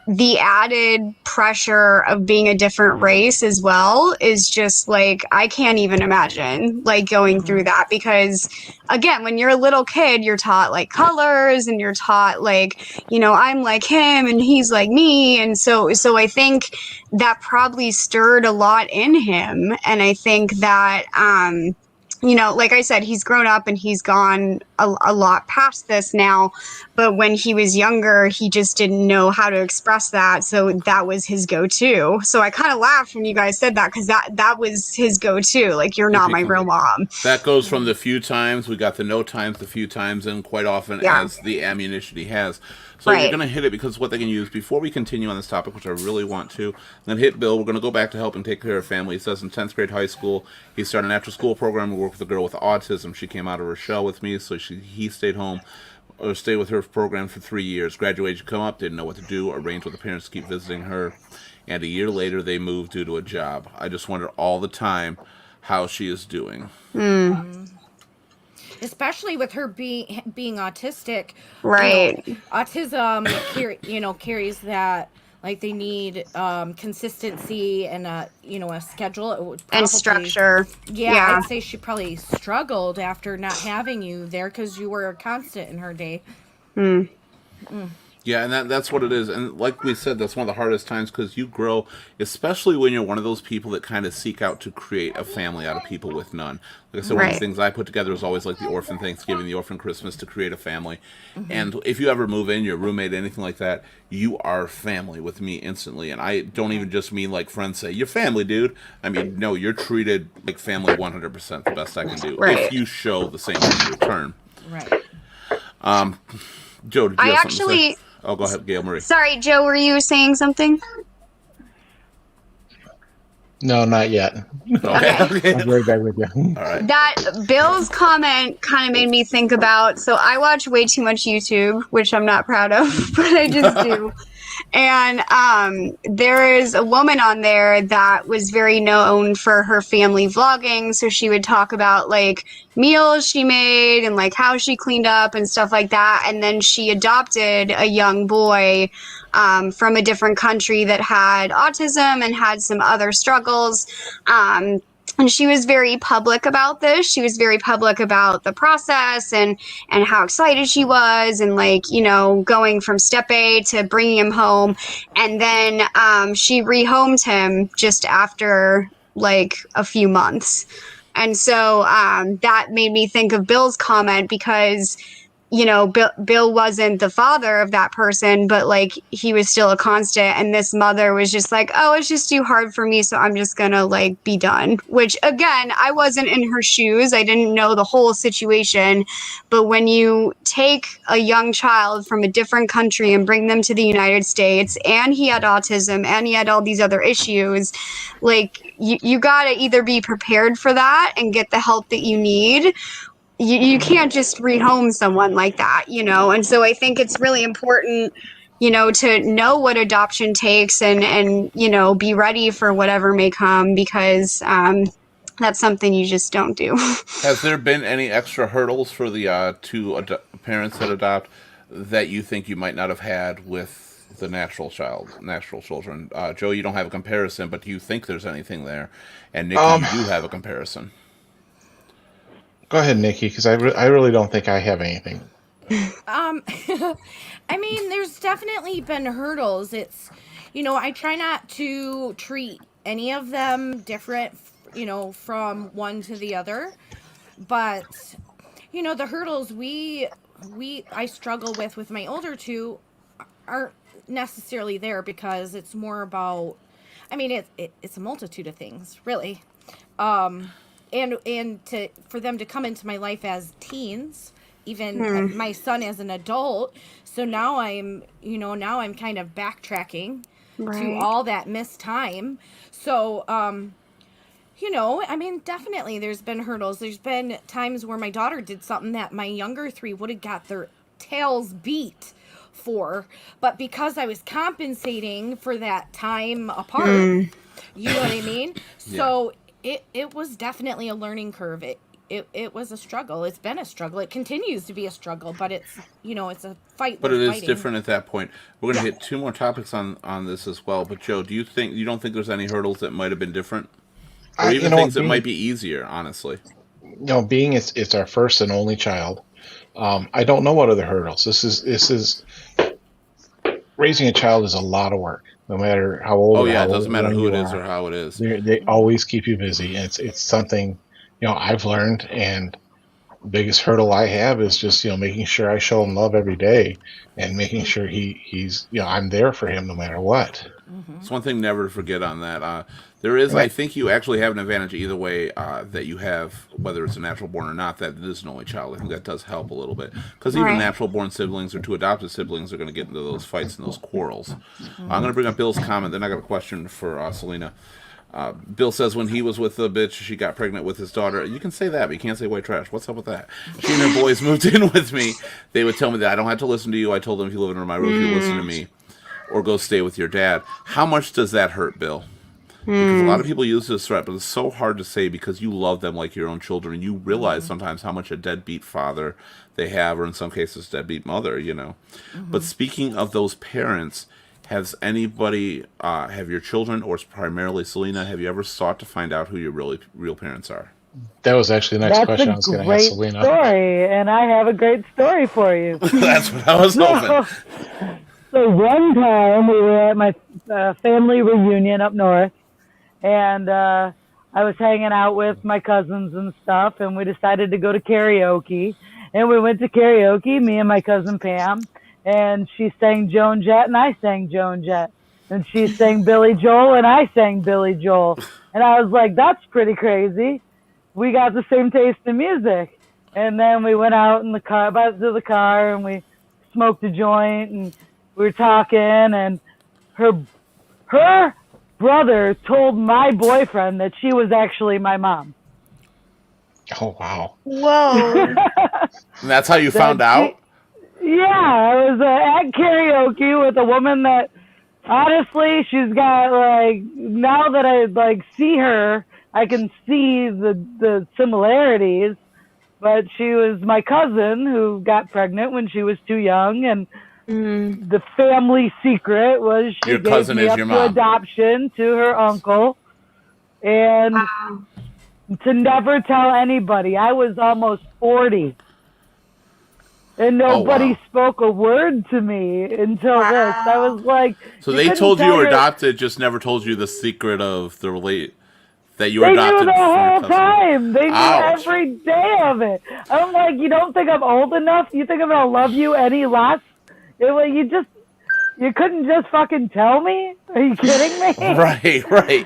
the added pressure of being a different race as well is just like, I can't even imagine like going through that, because again, when you're a little kid, you're taught like colors, and you're taught like, I'm like him and he's like me. And so I think that probably stirred a lot in him. And I think that, like I said, he's grown up and he's gone a lot past this now. But when he was younger, he just didn't know how to express that. So that was his go-to. So I kind of laughed when you guys said that, because that was his go-to. Like, you're not my real mom. That goes from the few times we got the no times, the few times, and quite often as the ammunition he has. So you're going to hit it because what they can use. Before we continue on this topic, which I really want to, I'm going to hit Bill. We're going to go back to helping take care of family. He says in 10th grade high school, he started an after-school program to work with a girl with autism. She came out of her shell with me, so he stayed home, or stayed with her program for 3 years. Graduation come up, didn't know what to do, arranged with the parents to keep visiting her, and a year later they moved due to a job. I just wonder all the time how she is doing. Especially with her being autistic, Right. Autism, carries that, like, they need consistency and a schedule. It would probably, And structure. Yeah, I'd say she probably struggled after not having you there, because you were a constant in her day. Yeah, and that's what it is. And like we said, that's one of the hardest times, because you grow, especially when you're one of those people that kind of seek out to create a family out of people with none. Like I said, one of the things I put together is always like the orphan Thanksgiving, the orphan Christmas, to create a family. And if you ever move in, your roommate, anything like that, you are family with me instantly. And I don't even just mean like friends say, you're family, dude. I mean, no, you're treated like family 100%, the best I can do. If you show the same in return. Right. Joe, did you have something to say? Oh, go ahead, Gail Marie. Sorry, Joe, were you saying something? No, not yet. Okay. I'm right back with you. All right. That Bill's comment kind of made me think about, so I watch way too much YouTube, which I'm not proud of, but I just do. And there is a woman on there that was very known for her family vlogging. So she would talk about like meals she made and like how she cleaned up and stuff like that. And then she adopted a young boy from a different country that had autism and had some other struggles. And she was very public about this. She was very public about the process and how excited she was, and like, going from step A to bringing him home. And then she rehomed him just after like a few months. And so that made me think of Bill's comment, because Bill wasn't the father of that person, but like he was still a constant. And this mother was just like, oh, it's just too hard for me, so I'm just gonna like be done. Which again, I wasn't in her shoes. I didn't know the whole situation. But when you take a young child from a different country and bring them to the United States, and he had autism and he had all these other issues, like you gotta either be prepared for that and get the help that you need. You can't just rehome someone like that, And so I think it's really important, to know what adoption takes and be ready for whatever may come, because that's something you just don't do. Has there been any extra hurdles for the two parents that adopt that you think you might not have had with the natural children? Joe, you don't have a comparison, but do you think there's anything there? And Nikki, you do have a comparison. Go ahead, Nikki, because I really don't think I have anything. I mean, there's definitely been hurdles. It's, I try not to treat any of them different, from one to the other. But, the hurdles I struggle with my older two aren't necessarily there, because it's more about, I mean, it's a multitude of things, really. And for them to come into my life as teens, even my son as an adult. So now I'm kind of backtracking to all that missed time. So, I mean, definitely there's been hurdles. There's been times where my daughter did something that my younger three would have got their tails beat for. But because I was compensating for that time apart, you know what I mean? So it was definitely a learning curve. it was a struggle. It's been a struggle. It continues to be a struggle, but it's, it's a fight. But it worth is fighting. different at that point. We're going to Yeah. hit two more topics on this as well. But Joe, you don't think there's any hurdles that might have been different, or even things that might be easier? Honestly, being it's our first and only child. I don't know what other hurdles. This is raising a child is a lot of work, no matter how old. oh or yeah, how it doesn't matter young who you it is are. or how it is. They always keep you busy. It's something I've learned, and the biggest hurdle I have is just making sure I show him love every day, and making sure he's I'm there for him no matter what. It's one thing never to forget on that. There is, I think, you actually have an advantage either way that you have, whether it's a natural born or not. That it is an only child. I think that does help a little bit because even Right. natural born siblings or two adopted siblings are going to get into those fights and those quarrels. I'm going to bring up Bill's comment. Then I got a question for Selena. Bill says when he was with the bitch, she got pregnant with his daughter. You can say that, but you can't say white trash. What's up with that? She and her boys moved in with me. They would tell me that I don't have to listen to you. I told them if you live under my roof, you listen to me, or go stay with your dad. How much does that hurt, Bill? Because a lot of people use this threat, but it's so hard to say because you love them like your own children. You realize sometimes how much a deadbeat father they have, or in some cases, deadbeat mother, But speaking of those parents, has anybody, have your children, or primarily Selena, have you ever sought to find out who your real parents are? That was actually the next That's question I a was going to great ask Selena. story, and I have a great story for you. That's what I was hoping. So one time we were at my family reunion up north, and I was hanging out with my cousins and stuff, and we decided to go to karaoke. And we went to karaoke, me and my cousin Pam, and she sang Joan Jett, and I sang Joan Jett. And she sang Billy Joel, and I sang Billy Joel. And I was like, that's pretty crazy. We got the same taste in music. And then we went out in the car, back to the car, and we smoked a joint, and we were talking, and her brother told my boyfriend that she was actually my mom. Oh wow! Whoa. And that's how you found out? Yeah, I was at karaoke with a woman that, honestly, she's got, now that I, see her, I can see the similarities, but she was my cousin who got pregnant when she was too young, and the family secret was she Your gave cousin me is up your to mom. adoption to her uncle, and to never tell anybody. I was almost 40. And nobody wow. spoke a word to me until this. I was like, So they couldn't told you tell were your- adopted, just never told you the secret of the that you were They adopted knew the from your whole cousin. time. They knew Ouch. every day of it. I'm like, you don't think I'm old enough? You think I'm gonna love you any less? You couldn't just fucking tell me? Are you kidding me? Right.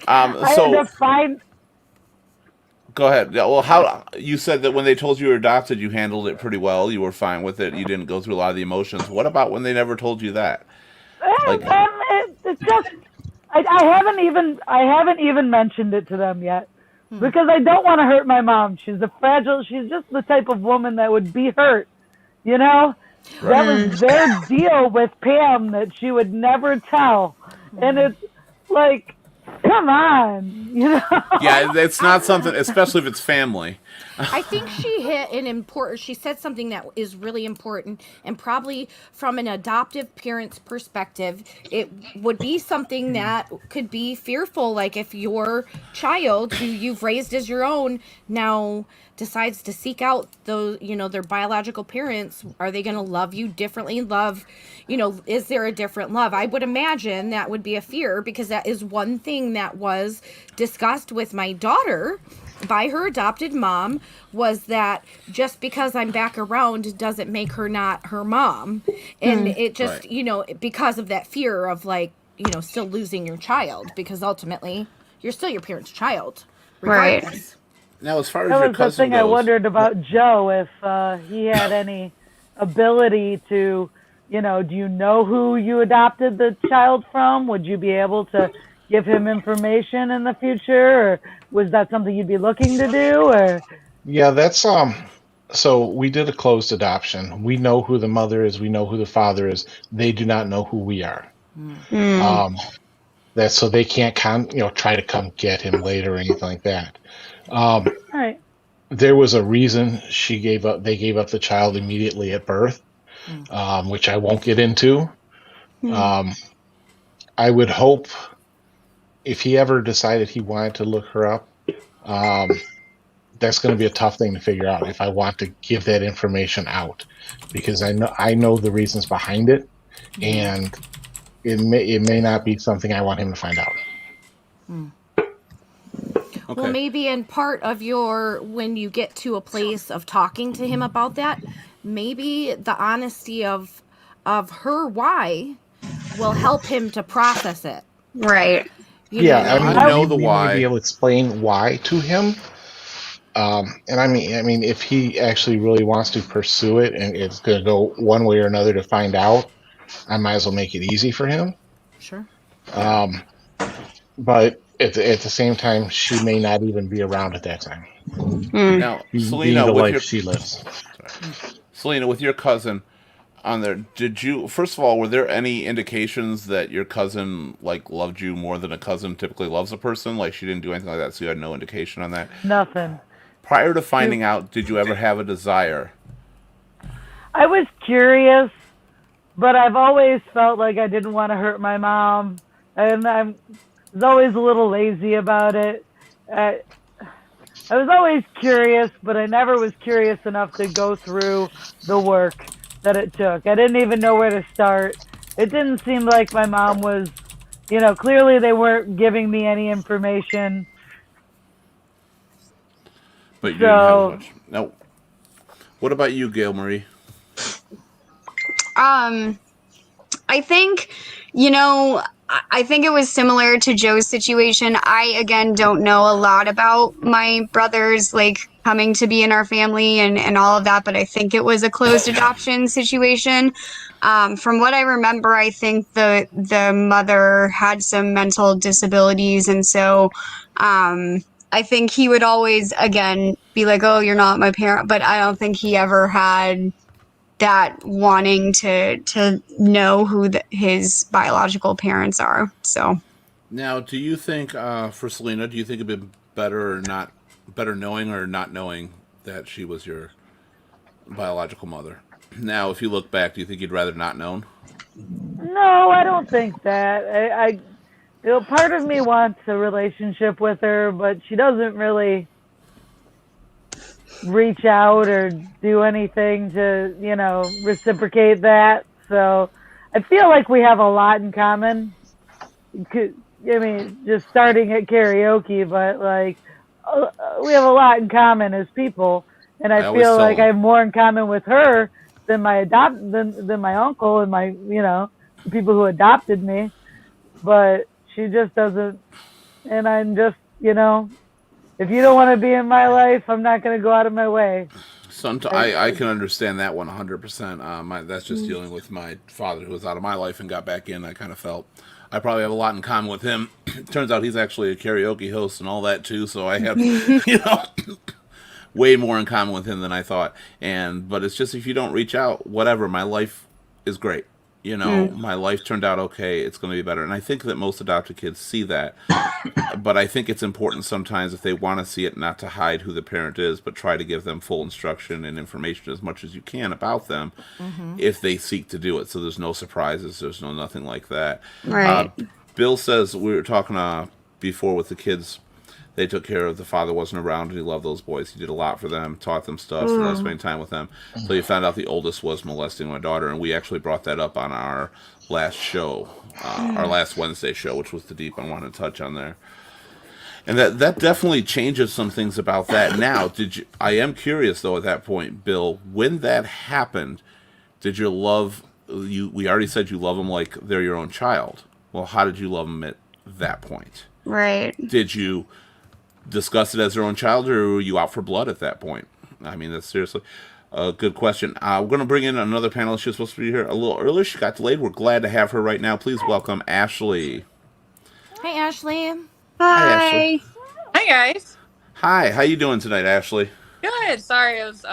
I So had to find. go ahead. Yeah, well, how you said that when they told you were adopted, you handled it pretty well. You were fine with it. You didn't go through a lot of the emotions. What about when they never told you that? Like- It's just. I haven't even mentioned it to them yet because I don't want to hurt my mom. She's just the type of woman that would be hurt, That was their deal with Pam that she would never tell. And it's like, come on, Yeah, it's not something, especially if it's family. I think she said something that is really important, and probably from an adoptive parent's perspective, it would be something that could be fearful. Like if your child, who you've raised as your own, now decides to seek out those, their biological parents, are they going to love you differently? Is there a different love? I would imagine that would be a fear, because that is one thing that was discussed with my daughter by her adopted mom, was that just because I'm back around doesn't make her not her mom. And it just, because of that fear of still losing your child, because ultimately you're still your parent's child. Right. Regardless. Now, as far as That your was the cousin thing goes, I wondered about Joe, if he had any ability to, do you know who you adopted the child from? Would you be able to give him information in the future, or was that something you'd be looking to do? Or Yeah, that's So we did a closed adoption. We know who the mother is. We know who the father is. They do not know who we are. That's so they can't try to come get him later or anything like that. all right, there was a reason she gave up. They gave up the child immediately at birth, which I won't get into. Um, I would hope if he ever decided he wanted to look her up, that's going to be a tough thing to figure out if I want to give that information out, because I know the reasons behind it, and it may not be something I want him to find out. Okay. Well, maybe in part of when you get to a place of talking to him about that, maybe the honesty of her why will help him to process it. Right. You know what Yeah, I mean? I know the we may why. be able to explain why to him. And I mean, if he actually really wants to pursue it, and it's going to go one way or another to find out, I might as well make it easy for him. Sure. But at the same time, she may not even be around at that time. Now, Being Selena, the with life your she lives. Selena, with your cousin on there, first of all, were there any indications that your cousin like loved you more than a cousin typically loves a person? Like she didn't do anything like that, so you had no indication on that. Nothing. Prior to finding out, did you ever have a desire? I was curious, but I've always felt like I didn't want to hurt my mom, and I was always a little lazy about it. I was always curious, but I never was curious enough to go through the work that it took. I didn't even know where to start. It didn't seem like my mom was, clearly they weren't giving me any information. But you didn't have much. No. What about you, Gail Marie? I think, I think it was similar to Joe's situation. I, again, don't know a lot about my brothers, like, coming to be in our family and all of that, but I think it was a closed adoption situation. From what I remember, I think the mother had some mental disabilities, and so I think he would always, again, be like, oh, you're not my parent, but I don't think he ever had that wanting to know who his biological parents are. So Now, do you think, for Selena, do you think it'd be better knowing or not knowing that she was your biological mother? Now, if you look back, do you think you'd rather not known? No, I don't think that. I part of me wants a relationship with her, but she doesn't really reach out or do anything to, reciprocate that. So I feel like we have a lot in common. Just starting at karaoke, but like we have a lot in common as people, and I feel like I have more in common with her than than my uncle and my people who adopted me. But she just doesn't, and I'm just if you don't want to be in my life, I'm not going to go out of my way. I can understand that 100%. That's just dealing with my father who was out of my life and got back in. I kind of felt I probably have a lot in common with him. Turns out he's actually a karaoke host and all that too, so I have way more in common with him than I thought. But it's just if you don't reach out, whatever, my life is great. My life turned out okay. It's going to be better. And I think that most adopted kids see that. But I think it's important sometimes if they want to see it not to hide who the parent is, but try to give them full instruction and information as much as you can about them if they seek to do it. So there's no surprises. There's nothing like that. Right. Bill says, we were talking before with the kids, they took care of, the father wasn't around and he loved those boys. He did a lot for them, taught them stuff, and loved spending time with them. So he found out the oldest was molesting my daughter, and we actually brought that up on our last show, our last Wednesday show, which was the deep I wanted to touch on there. And that definitely changes some things about that. Now, I am curious though at that point, Bill, when that happened, did your love, we already said you love them like they're your own child. Well, how did you love them at that point? Right. Did you discuss it as their own child, or were you out for blood at that point? I mean, that's seriously a good question. We're going to bring in another panelist. She's supposed to be here a little earlier. She got delayed. We're glad to have her right now. Please welcome Ashley. Hey, Ashley. Hi, Ashley. Hi, guys. Hi. How you doing tonight, Ashley? Good. Sorry, it was,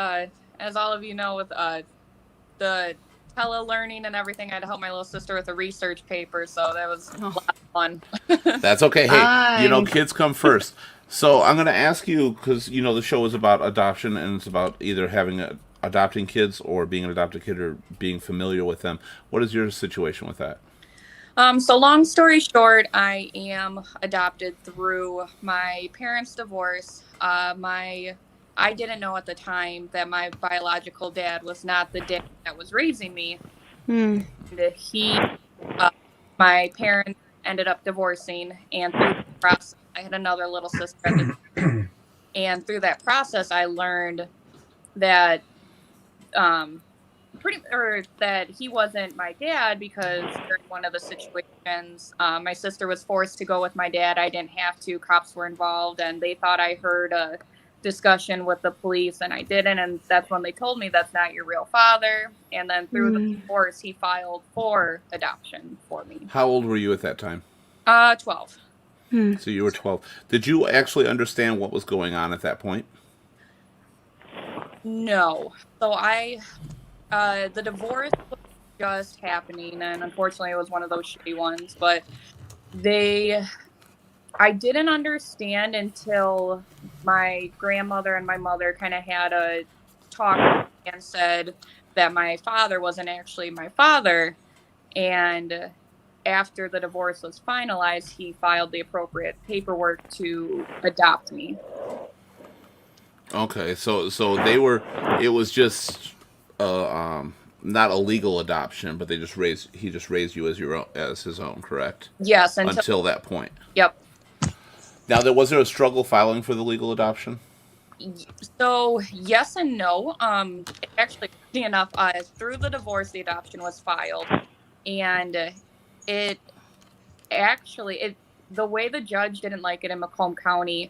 as all of you know, with the tele-learning and everything, I had to help my little sister with a research paper, so that was a lot of fun. That's okay. Hey, kids come first. So I'm going to ask you, because you know the show is about adoption, and it's about either adopting kids or being an adopted kid or being familiar with them. What is your situation with that? So long story short, I am adopted through my parents' divorce. I didn't know at the time that my biological dad was not the dad that was raising me. Mm. He, my parents ended up divorcing, and through the process, I had another little sister at the time. And through that process, I learned that that he wasn't my dad, because during one of the situations, my sister was forced to go with my dad. I didn't have to. Cops were involved, and they thought I heard a discussion with the police, and I didn't. And that's when they told me that's not your real father. And then through the divorce, he filed for adoption for me. How old were you at that time? 12. So you were 12. Did you actually understand what was going on at that point? No. So the divorce was just happening, and unfortunately it was one of those shitty ones, but I didn't understand until my grandmother and my mother kind of had a talk and said that my father wasn't actually my father. And after the divorce was finalized, he filed the appropriate paperwork to adopt me. Okay, so it was just not a legal adoption, but he just raised you as his own, correct? Yes, until that point. Yep. Now, was there a struggle filing for the legal adoption? So yes and no. Actually, funny enough, through the divorce, the adoption was filed, and the way the judge didn't like it in Macomb County.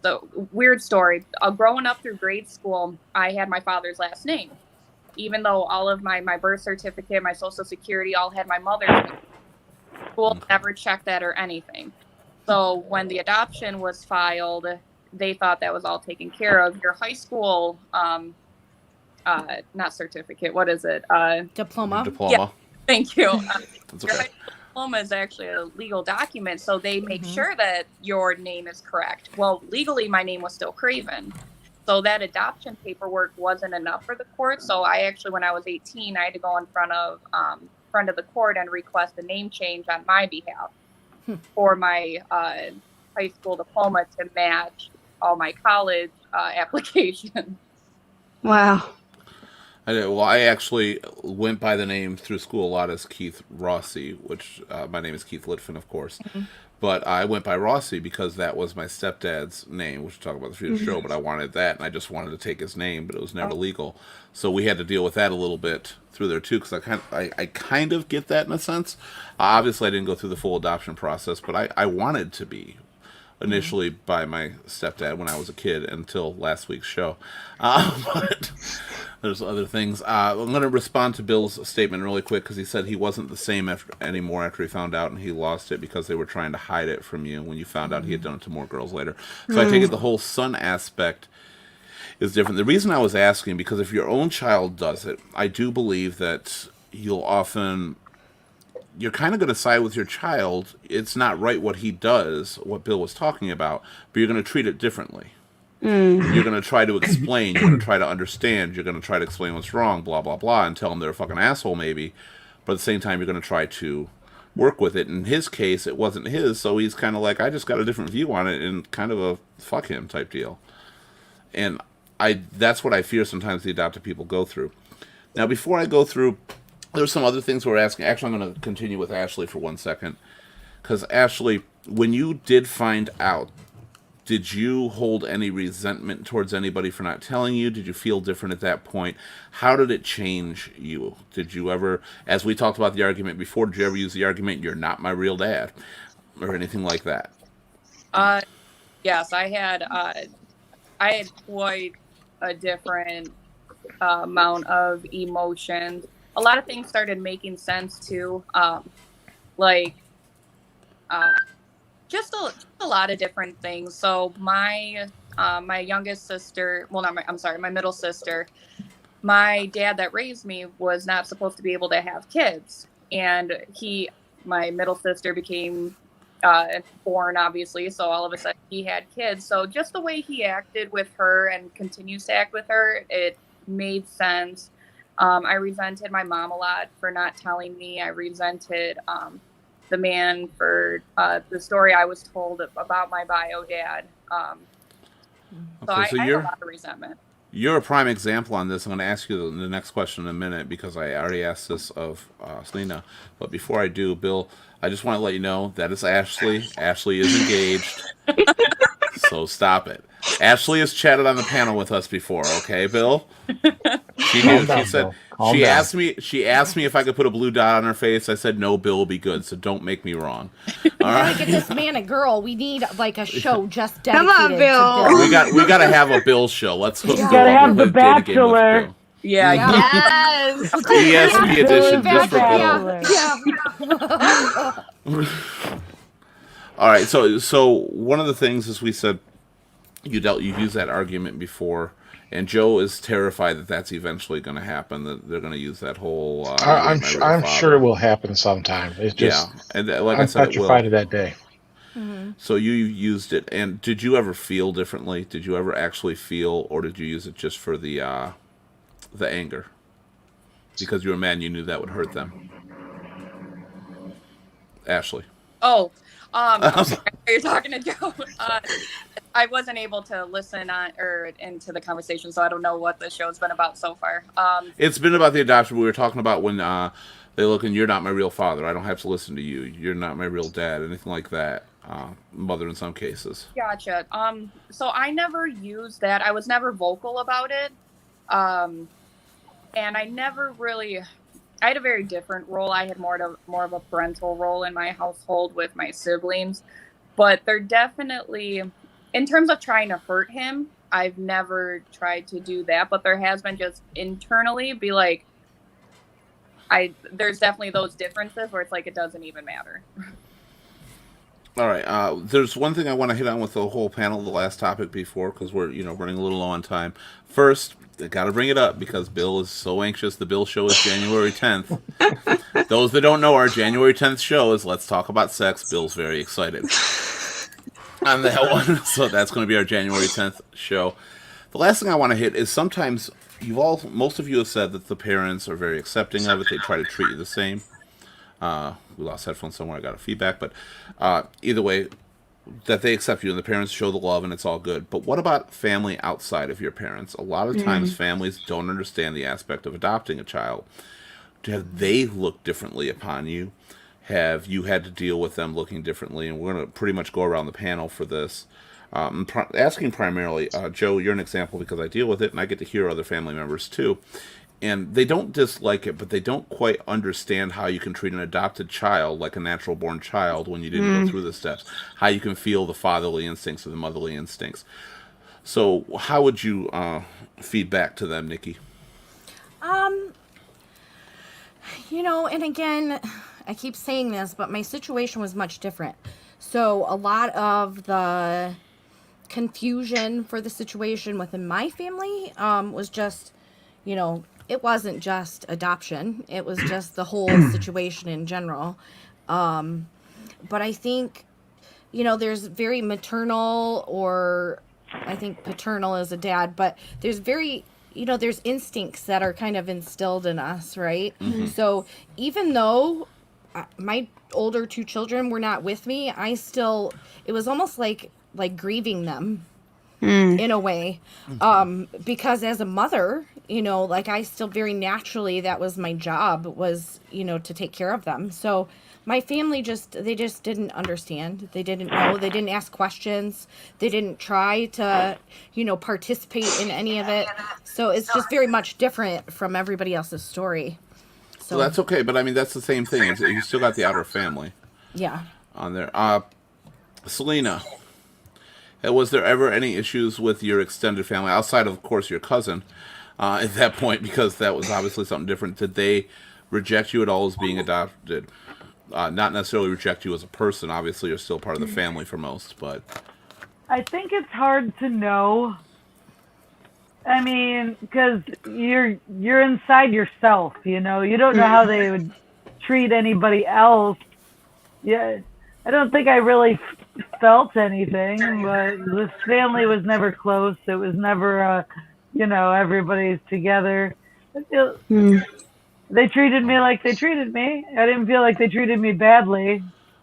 So weird story. Growing up through grade school, I had my father's last name, even though all of my birth certificate, my social security, all had my mother's name. School never checked that or anything. So when the adoption was filed, they thought that was all taken care of. Your high school, not certificate, what is it? Diploma. Yeah, thank you. That's Your okay. high school diploma is actually a legal document, so they make sure that your name is correct. Well, legally, my name was still Craven. So that adoption paperwork wasn't enough for the court. So I actually, when I was 18, I had to go in front of the court and request a name change on my behalf for my high school diploma to match all my college applications. Wow. I actually went by the name through school a lot as Keith Rossi, which my name is Keith Litfin, of course. But I went by Rossi because that was my stepdad's name, which we'll talk about through the show. But I wanted that, and I just wanted to take his name, but it was never legal. So we had to deal with that a little bit through there too, because I kind of get that in a sense. Obviously, I didn't go through the full adoption process, but I wanted to be initially by my stepdad when I was a kid until last week's show. But there's other things. I'm going to respond to Bill's statement really quick because he said he wasn't the same anymore after he found out, and he lost it because they were trying to hide it from you when you found out he had done it to more girls later. So I take it the whole son aspect is different. The reason I was asking, because if your own child does it, I do believe that you're kind of going to side with your child. It's not right what he does, what Bill was talking about, but you're going to treat it differently. You're going to try to explain. You're going to try to understand. You're going to try to explain what's wrong, blah, blah, blah, and tell them they're a fucking asshole maybe. But at the same time, you're going to try to work with it. In his case, it wasn't his, so he's kind of like, I just got a different view on it and kind of a fuck him type deal. And that's what I fear sometimes the adopted people go through. Now, before I go through, there's some other things we're asking. Actually, I'm going to continue with Ashley for 1 second. Because, Ashley, when you did find out, did you hold any resentment towards anybody for not telling you? Did you feel different at that point? How did it change you? Did you ever, as we talked about the argument before, did you ever use the argument, you're not my real dad? Or anything like that? Yes, I had quite a different amount of emotions. A lot of things started making sense too. Just a lot of different things. So my youngest sister, my middle sister, my dad that raised me was not supposed to be able to have kids. And my middle sister became born, obviously. So all of a sudden he had kids. So just the way he acted with her and continues to act with her, it made sense. I resented my mom a lot for not telling me. I resented the man for the story I was told about my bio dad. So I have a lot of resentment. You're a prime example on this. I'm going to ask you the next question in a minute because I already asked this of Selena. But before I do, Bill, I just want to let you know that is Ashley. Ashley is engaged. So stop it. Ashley has chatted on the panel with us before, okay, Bill? She knew. She said she asked me if I could put a blue dot on her face. I said no, Bill will be good, so don't make me wrong. We gotta get this man a girl. We need like a show just dedicated Come on, Bill. to Bill. We gotta have a Bill show. Let's hook Bill gotta up have with The a dating game with Bachelor. Bill. Yeah. Yes. ESP edition just for Bill. Yeah. All right, so one of the things is we said you used that argument before, and Joe is terrified that that's eventually going to happen. That they're going to use that whole. I'm sure it will happen sometime. It's just and like I'm I said, it will. petrified of that day. So you used it, and did you ever feel differently? Did you ever actually feel, or did you use it just for the anger? Because you were mad and you knew that would hurt them. Ashley. Oh, you're talking to Joe. I wasn't able to listen into the conversation, so I don't know what the show's been about so far. It's been about the adoption. We were talking about when they look and you're not my real father. I don't have to listen to you. You're not my real dad. Anything like that. Mother in some cases. Gotcha. So I never used that. I was never vocal about it. And I never really. I had a very different role. I had more of a parental role in my household with my siblings, but they're definitely, in terms of trying to hurt him, I've never tried to do that, but there has been just internally be like, there's definitely those differences where it's like, it doesn't even matter. All right. There's one thing I want to hit on with the whole panel, the last topic before, because we're running a little low on time. First, I got to bring it up because Bill is so anxious. The Bill show is January 10th. Those that don't know, our January 10th show is Let's Talk About Sex. Bill's very excited on that one. So that's going to be our January 10th show. The last thing I want to hit is sometimes most of you have said that the parents are very accepting of it. They try to treat you the same. We lost headphones somewhere. I got a feedback, but either way, that they accept you and the parents show the love and it's all good. But what about family outside of your parents? A lot of times families don't understand the aspect of adopting a child. Have they looked differently upon you? Have you had to deal with them looking differently? And we're going to pretty much go around the panel for this. Asking primarily, Joe, you're an example because I deal with it and I get to hear other family members too. And they don't dislike it, but they don't quite understand how you can treat an adopted child like a natural-born child when you didn't go through the steps. How you can feel the fatherly instincts or the motherly instincts. So how would you feed back to them, Nikki? And again, I keep saying this, but my situation was much different. So a lot of the confusion for the situation within my family was just, it wasn't just adoption. It was just the whole situation in general. But I think, there's very maternal, or I think paternal as a dad, but there's there's instincts that are kind of instilled in us, right? Mm-hmm. So even though my older two children were not with me, it was almost like grieving them. In a way, because as a mother, I still very naturally, that was my job, was, to take care of them. So my family they just didn't understand. They didn't know. They didn't ask questions. They didn't try to, participate in any of it. So it's just very much different from everybody else's story. So that's okay. But I mean, that's the same thing. You still got the outer family. Yeah. On there. Selena. Was there ever any issues with your extended family, outside of course, your cousin, at that point, because that was obviously something different? Did they reject you at all as being adopted? Not necessarily reject you as a person. Obviously, you're still part of the family for most, but... I think it's hard to know. I mean, because you're inside yourself, you don't know how they would treat anybody else. Yeah. I don't think I really felt anything, but this family was never close. It was never, everybody's together. I feel they treated me like they treated me. I didn't feel like they treated me badly.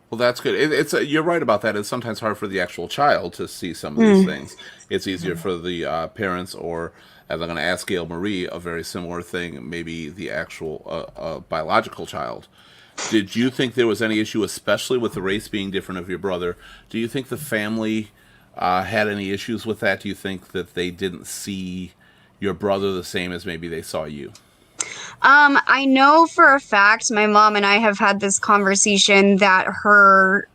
Well, that's good. You're right about that. It's sometimes hard for the actual child to see some of these things. It's easier for the parents, or as I'm going to ask Gail Marie, a very similar thing, maybe the actual biological child. Did you think there was any issue, especially with the race being different of your brother? Do you think the family had any issues with that? Do you think that they didn't see your brother the same as maybe they saw you? I know for a fact my mom and I have had this conversation that her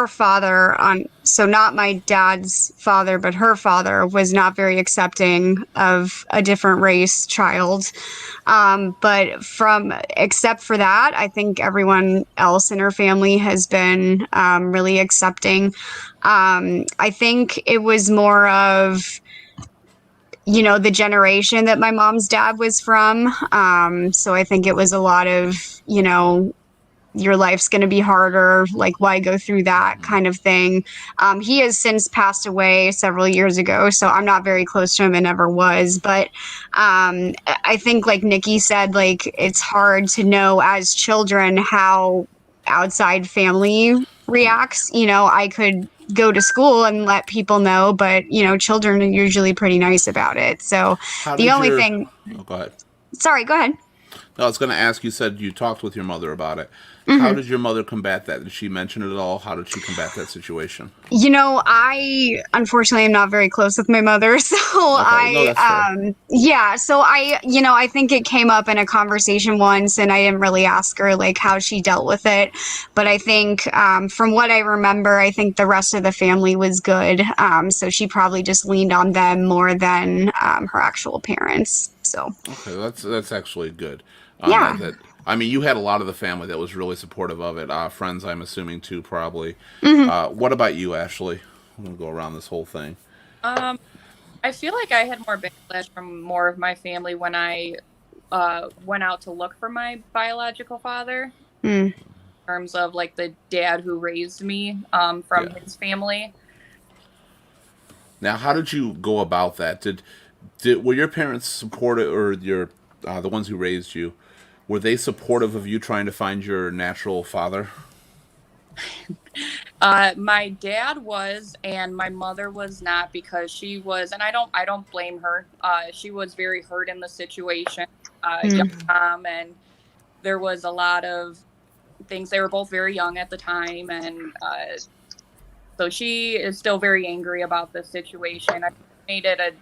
father, so not my dad's father, but her father, was not very accepting of a different race child. But except for that, I think everyone else in her family has been really accepting. I think it was more of, the generation that my mom's dad was from. So I think it was a lot of, your life's going to be harder. Like, why go through that kind of thing? He has since passed away several years ago, so I'm not very close to him and never was. But I think, like Nikki said, like, it's hard to know as children how outside family reacts. I could go to school and let people know, but children are usually pretty nice about it. So the only thing. Oh, go ahead. Sorry, go ahead. No, I was going to ask. You said you talked with your mother about it. How did your mother combat that? Did she mention it at all? How did she combat that situation? I unfortunately am not very close with my mother, so Okay. so I think it came up in a conversation once, and I didn't really ask her like how she dealt with it, but I think from what I remember, I think the rest of the family was good, so she probably just leaned on them more than her actual parents. So Okay, that's actually good. Yeah. You had a lot of the family that was really supportive of it. Friends, I'm assuming, too, probably. What about you, Ashley? I'm going to go around this whole thing. I feel like I had more backlash from more of my family when I went out to look for my biological father. In terms of, like, the dad who raised me from his family. Now, how did you go about that? Were your parents supportive, or the ones who raised you, were they supportive of you trying to find your natural father? My dad was, and my mother was not, because she was, and I don't blame her. She was very hurt in the situation, young mom, and there was a lot of things. They were both very young at the time, and so she is still very angry about the situation. I made it a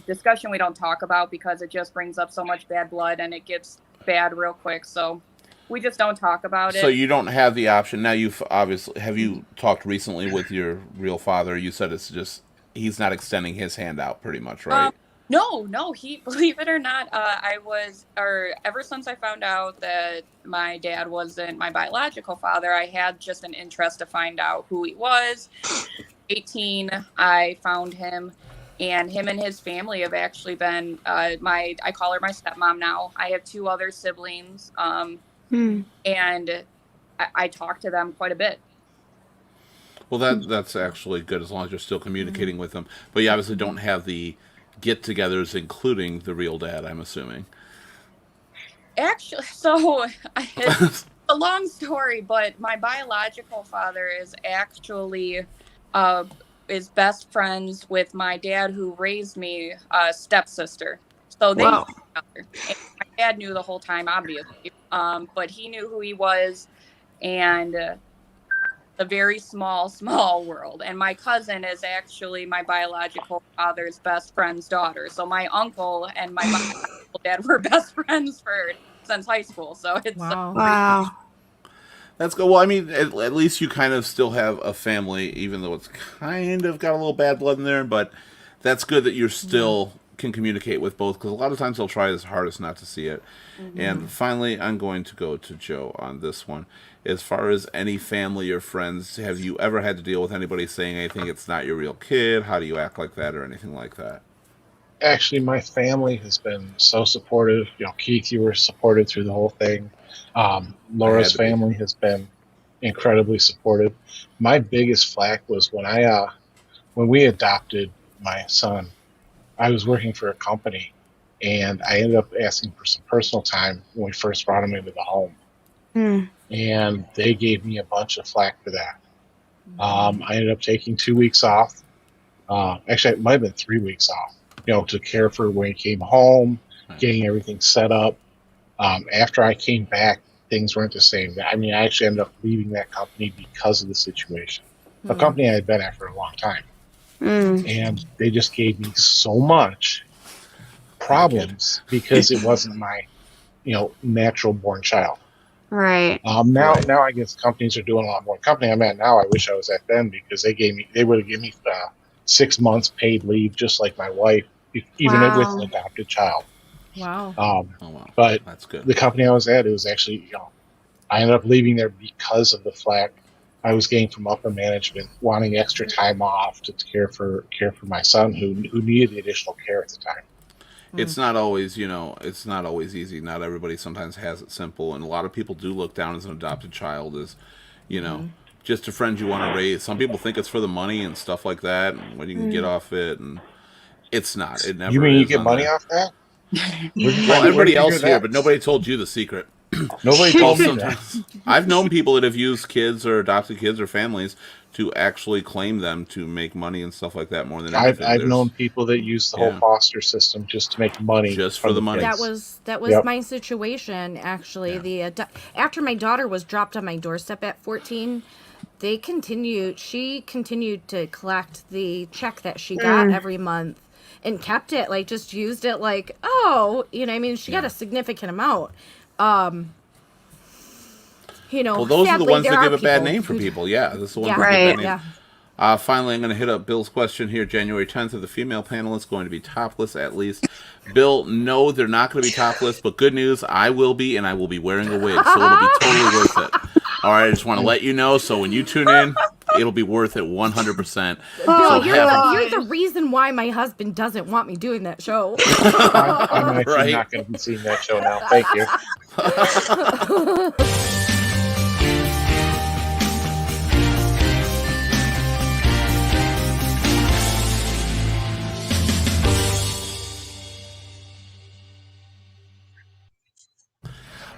discussion we don't talk about because it just brings up so much bad blood and it gets bad real quick. So we just don't talk about it. So you don't have the option now. Have you talked recently with your real father? You said it's just he's not extending his hand out, pretty much, right? No. He, believe it or not, ever since I found out that my dad wasn't my biological father, I had just an interest to find out who he was. 18, I found him, and him and his family have actually been I call her my stepmom now. I have 2 other siblings, and I talk to them quite a bit. Well, that's actually good as long as you're still communicating with them. But you obviously don't have the get-togethers, including the real dad, I'm assuming. Actually, so it's a long story, but my biological father is actually is best friends with my dad who raised me, stepsister. So they knew each other. And my dad knew the whole time, obviously, but he knew who he was, and a very small world. And my cousin is actually my biological father's best friend's daughter. So my uncle and my biological dad were best friends since high school. So it's Wow. That's good. Well, at least you kind of still have a family, even though it's kind of got a little bad blood in there. But that's good that you're still can communicate with both, because a lot of times they'll try his hardest not to see it. And finally, I'm going to go to Joe on this one. As far as any family or friends, have you ever had to deal with anybody saying anything, it's not your real kid? How do you act like that, or anything like that? Actually, my family has been so supportive. Keith, you were supported through the whole thing. Laura's family has been incredibly supportive. My biggest flack was when we adopted my son. I was working for a company, and I ended up asking for some personal time when we first brought him into the home, and they gave me a bunch of flack for that. I ended up taking 2 weeks off. Actually, it might have been 3 weeks off, to care for when he came home, getting everything set up. After I came back, things weren't the same. I mean, I actually ended up leaving that company because of the situation. A company I had been at for a long time. And they just gave me so much problems because it wasn't my, natural born child. Right. Now I guess companies are doing a lot more. The company I'm at now, I wish I was at them because they would have given me 6 months paid leave, just like my wife, even Wow. with an adopted child. Wow. Oh, wow. But That's good. the company I was at, it was actually, I ended up leaving there because of the flack I was getting from upper management, wanting extra time off to care for my son who needed the additional care at the time. It's not always, it's not always easy. Not everybody sometimes has it simple, and a lot of people do look down as an adopted child as, just a friend you want to raise. Some people think it's for the money and stuff like that, and when you can get off it, and it's not. It never. You mean you is get on money that. off that? Well, everybody else here, but nobody told you the secret. Nobody Well, told me that. sometimes I've known people that have used kids or adopted kids or families to actually claim them to make money and stuff like that more than anything. I've There's- known people that use the whole Yeah. foster system just to make money. Just for from the money. That kids. was Yep. my situation actually. Yeah. After my daughter was dropped on my doorstep at 14, she continued to collect the check that she got every month and kept it, like just used it like, oh, she got a significant amount. Well, those are the sadly, ones there that give are a bad people name for who- people. Yeah, this is the one Yeah, that give a Right. bad name. yeah. Finally, I'm going to hit up Bill's question here. January 10th, are the female panelists going to be topless at least? Bill, no, they're not going to be topless, but good news, I will be, and I will be wearing a wig, so it'll be totally worth it. All right, I just want to let you know, so when you tune in, it'll be worth it 100%. Bill, So you're the reason why my husband doesn't want me doing that show. I'm actually Right. not going to be seeing that show now. Thank you.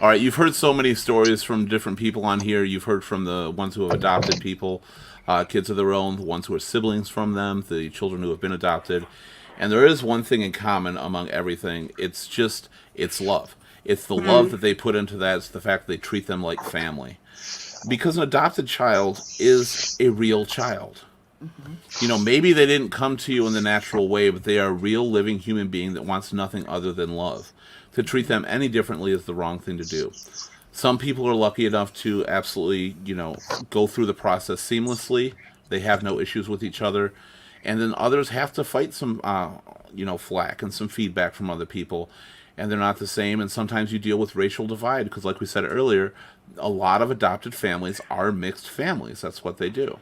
All right, you've heard so many stories from different people on here. You've heard from the ones who have adopted people, kids of their own, the ones who are siblings from them, the children who have been adopted. And there is one thing in common among everything. It's love. It's the love that they put into that. It's the fact that they treat them like family. Because an adopted child is a real child. Maybe they didn't come to you in the natural way, but they are a real living human being that wants nothing other than love. To treat them any differently is the wrong thing to do. Some people are lucky enough to absolutely, go through the process seamlessly. They have no issues with each other. And then others have to fight some, flack and some feedback from other people. And they're not the same. And sometimes you deal with racial divide because, like we said earlier, a lot of adopted families are mixed families. That's what they do.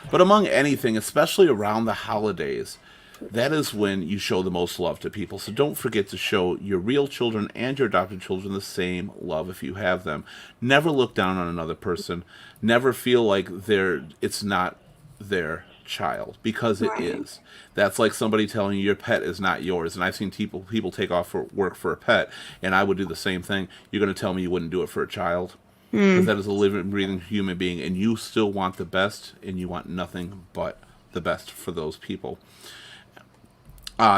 But among anything, especially around the holidays, that is when you show the most love to people. So don't forget to show your real children and your adopted children the same love if you have them. Never look down on another person. Never feel like it's not their child, because it is. That's like somebody telling you your pet is not yours. And I've seen people take off for work for a pet, and I would do the same thing. You're going to tell me you wouldn't do it for a child? Because that is a living, breathing human being, and you still want the best, and you want nothing but the best for those people.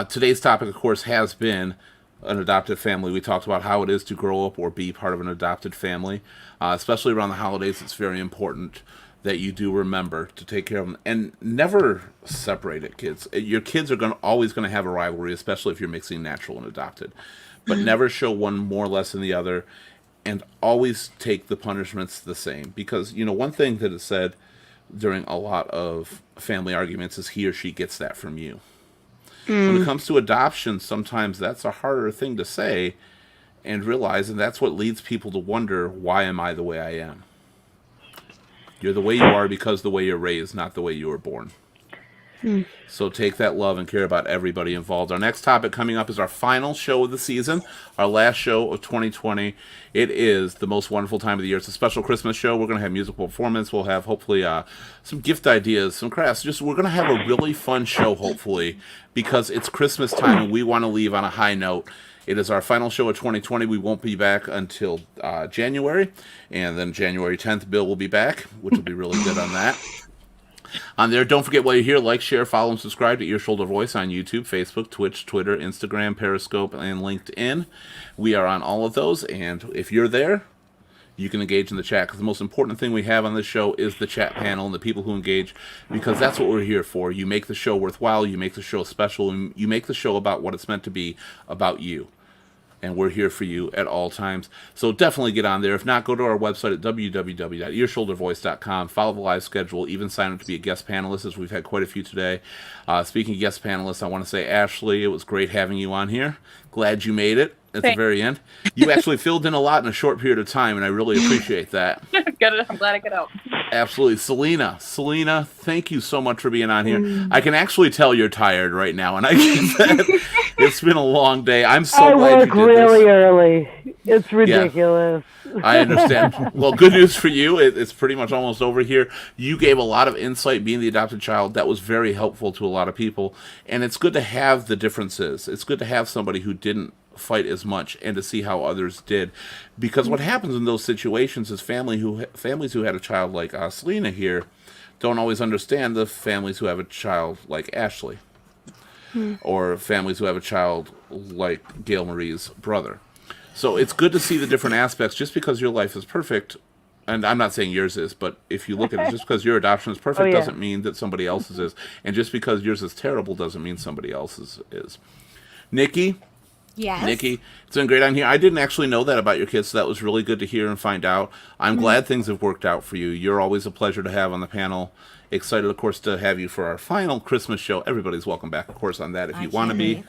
Today's topic, of course, has been an adopted family. We talked about how it is to grow up or be part of an adopted family. Especially around the holidays, it's very important that you do remember to take care of them. And never separate it, kids. Your kids are always going to have a rivalry, especially if you're mixing natural and adopted. But never show one more or less than the other. And always take the punishments the same. Because, one thing that is said during a lot of family arguments is he or she gets that from you. When it comes to adoption, sometimes that's a harder thing to say and realize, and that's what leads people to wonder, why am I the way I am? You're the way you are because the way you're raised, not the way you were born. So take that love and care about everybody involved. Our next topic coming up is our final show of the season, our last show of 2020. It is the most wonderful time of the year. It's a special Christmas show. We're going to have musical performance. We'll have hopefully some gift ideas, some crafts. We're going to have a really fun show, hopefully, because it's Christmas time and we want to leave on a high note. It is our final show of 2020. We won't be back until January, and then January 10th, Bill will be back, which will be really good on that. On there, don't forget while you're here, like, share, follow, and subscribe to Ear Shoulder Voice on YouTube, Facebook, Twitch, Twitter, Instagram, Periscope, and LinkedIn. We are on all of those, and if you're there, you can engage in the chat, because the most important thing we have on this show is the chat panel and the people who engage, because that's what we're here for. You make the show worthwhile, you make the show special, and you make the show about what it's meant to be, about you. And we're here for you at all times. So definitely get on there. If not, go to our website at www.earshouldervoice.com. Follow the live schedule. Even sign up to be a guest panelist, as we've had quite a few today. Speaking of guest panelists, I want to say, Ashley, it was great having you on here. Glad you made it at the very end. You actually filled in a lot in a short period of time, and I really appreciate that. Good. I'm glad I could help. Absolutely. Selena, thank you so much for being on here. I can actually tell you're tired right now, and I get that. It's been a long day. I'm so glad you did this. I work really early. It's ridiculous. Yeah, I understand. Well, good news for you. It's pretty much almost over here. You gave a lot of insight being the adopted child. That was very helpful to a lot of people, and it's good to have the differences. It's good to have somebody who didn't fight as much and to see how others did, because what happens in those situations is families who had a child like Selena here don't always understand the families who have a child like Ashley, or families who have a child like Gail Marie's brother. So it's good to see the different aspects. Just because your life is perfect, and I'm not saying yours is, but if you look at it, just because your adoption is perfect doesn't mean that somebody else's is, and just because yours is terrible doesn't mean somebody else's is. Nikki? Yes. Nikki, it's been great on here. I didn't actually know that about your kids, so that was really good to hear and find out. I'm glad things have worked out for you. You're always a pleasure to have on the panel. Excited, of course, to have you for our final Christmas show. Everybody's welcome back, of course, on that if you want to be.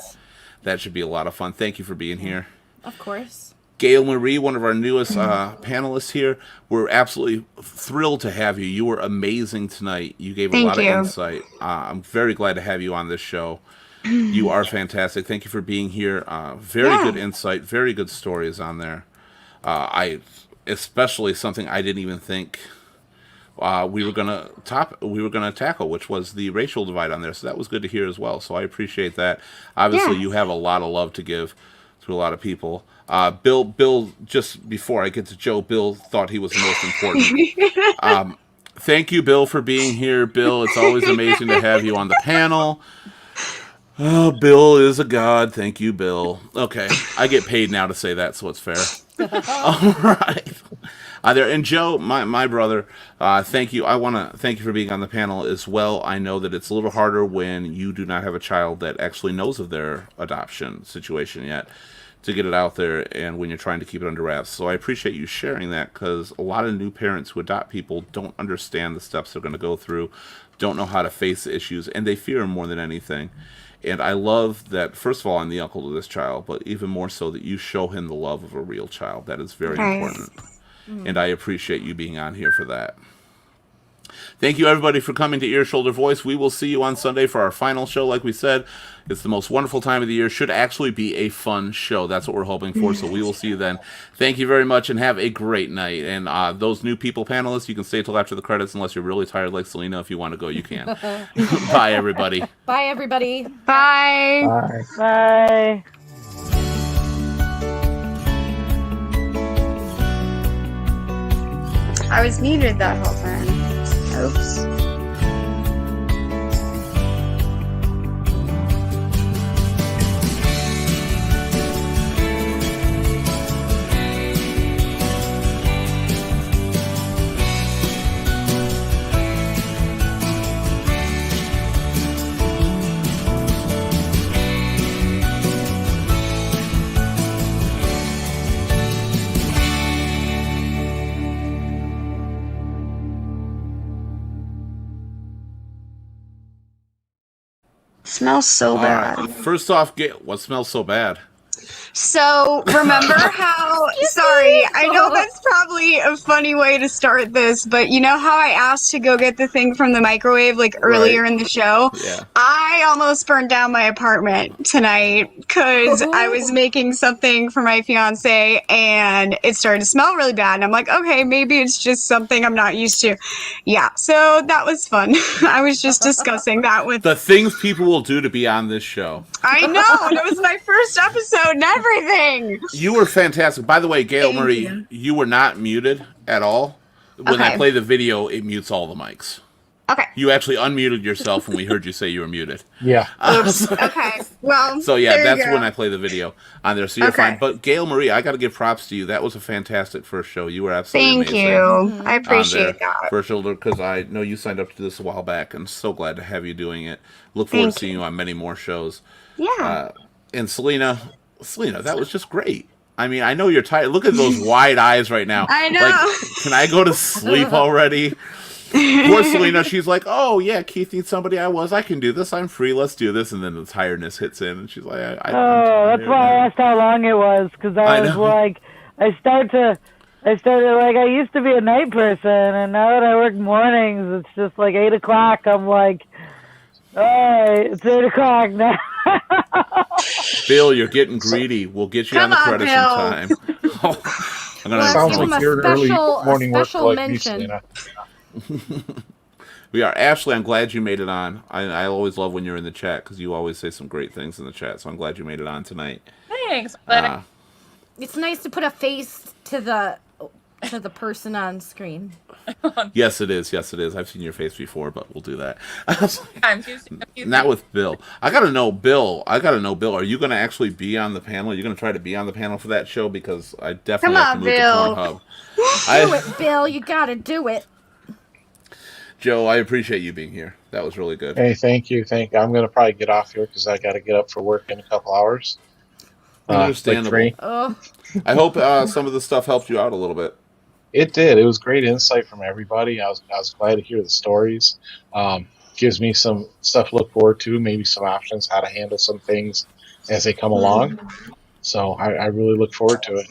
That should be a lot of fun. Thank you for being here. Of course. Gail Marie, one of our newest panelists here. We're absolutely thrilled to have you. You were amazing tonight. You gave a lot of insight. I'm very glad to have you on this show. You are fantastic. Thank you for being here. Very good insight, very good stories on there. Especially something I didn't even think we were gonna tackle, which was the racial divide on there. So that was good to hear as well. So I appreciate that. Obviously, you have a lot of love to give to a lot of people. Bill, just before I get to Joe, Bill thought he was the most important. Thank you, Bill, for being here. Bill, it's always amazing to have you on the panel. Oh, Bill is a god. Thank you, Bill. Okay, I get paid now to say that, so it's fair. All right. And Joe, my brother, thank you. I want to thank you for being on the panel as well. I know that it's a little harder when you do not have a child that actually knows of their adoption situation yet to get it out there, and when you're trying to keep it under wraps. So I appreciate you sharing that, because a lot of new parents who adopt people don't understand the steps they're going to go through, don't know how to face the issues, and they fear them more than anything. And I love that, first of all, I'm the uncle to this child, but even more so that you show him the love of a real child. That is very important. And I appreciate you being on here for that. Thank you, everybody, for coming to Ear Shoulder Voice. We will see you on Sunday for our final show. Like we said, it's the most wonderful time of the year. Should actually be a fun show. That's what we're hoping for. So we will see you then. Thank you very much, and have a great night. And those new people panelists, you can stay till after the credits unless you're really tired like Selena. If you want to go, you can. Bye, everybody. Bye, everybody. Bye. Bye. Bye. I was muted that whole time. Oops. Smells so bad. First off, what smells so bad? So remember how, sorry, I know that's probably a funny way to start this, but you know how I asked to go get the thing from the microwave like earlier in the show? Yeah. I almost burned down my apartment tonight because I was making something for my fiance and it started to smell really bad. And I'm like, okay, maybe it's just something I'm not used to. Yeah, so that was fun. I was just discussing that with. The things people will do to be on this show. I know, and it was my first episode and everything. You were fantastic. By the way, Gail Thank Marie, you were not muted at all. When I Okay. play the video, it mutes all the mics. Okay. You actually unmuted yourself when we heard you say you were muted. Yeah. Oops. Okay. Well. So yeah, there you that's go. when I play the video on there. So you're Okay. fine. But Gail Marie, I got to give props to you. That was a fantastic first show. You were absolutely Thank amazing. you. I on there appreciate that. for shoulder, because I know you signed up to this a while back, and so glad to have you doing it. Look forward Thank to seeing you on many more shows. Yeah. And Selena, that was just great. I mean, I know you're tired. Look at those wide eyes right now. I know. Like, can I go to sleep already? Poor Selena, she's like, oh yeah, Keith needs somebody. I can do this. I'm free. Let's do this. And then the tiredness hits in, and she's like, I'm Oh, that's why I asked how long it was, because I I was know. like, I started like, I used to be a night person, and now that I work mornings, it's just like 8 o'clock. I'm like, all right, it's 8 o'clock now. Bill, you're getting greedy. We'll get you Come on the on, credits in Bill. time. I'm gonna Well, Sounds give him like a you're an early special- morning work special like me, mention. Selena. We are. Ashley, I'm glad you made it on. I always love when you're in the chat because you always say some great things in the chat. So I'm glad you made it on tonight. Thanks. But Uh, It's nice to put a face to the person on screen. yes, it is. Yes, it is. I've seen your face before, but we'll do that. sometimes you Not with Bill. I gotta know, Bill. Are you gonna actually be on the panel? Are you gonna try to be on the panel for that show? Because I definitely Come have to on, move Bill. to Pornhub. Do it, Bill. You gotta do it. Joe, I appreciate you being here. That was really good. Hey, thank you. I'm going to probably get off here because I got to get up for work in a couple hours. Understandable. Like 3. Oh, I hope some of the stuff helped you out a little bit. It did. It was great insight from everybody. I was glad to hear the stories. Gives me some stuff to look forward to, maybe some options, how to handle some things as they come along. So I really look forward to it.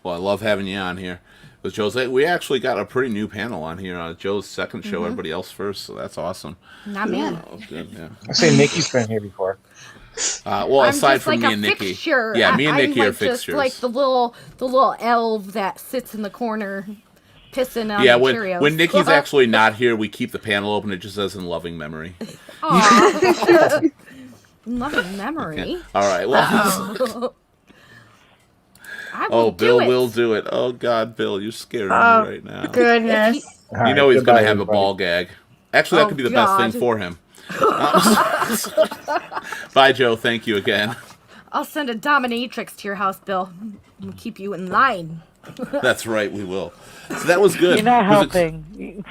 Well, I love having you on here with Joe's. We actually got a pretty new panel on here on Joe's second show. Everybody else first, so that's awesome. not me. That was good. Yeah. I say Nikki's been here before. Well, I'm aside just from like me a and Nikki, fixture. yeah, me and I'm Nikki are like fixtures. Just like the little elf that sits in the corner, pissing on Yeah, the when Cheerios. Nikki's actually not here, we keep the panel open. It just says in loving memory. Aw. Loving memory. All right. Well, I will Bill do it. will do it. Oh God, Bill, you're scaring Oh, me right now. Goodness. All You know right, he's goodbye, gonna have everybody. a ball gag. Actually, that Oh, could be the best God. thing for him. Bye, Joe. Thank you again. I'll send a dominatrix to your house, Bill. We'll keep you in line. That's right, we will. So that was good. You're not Was it- helping.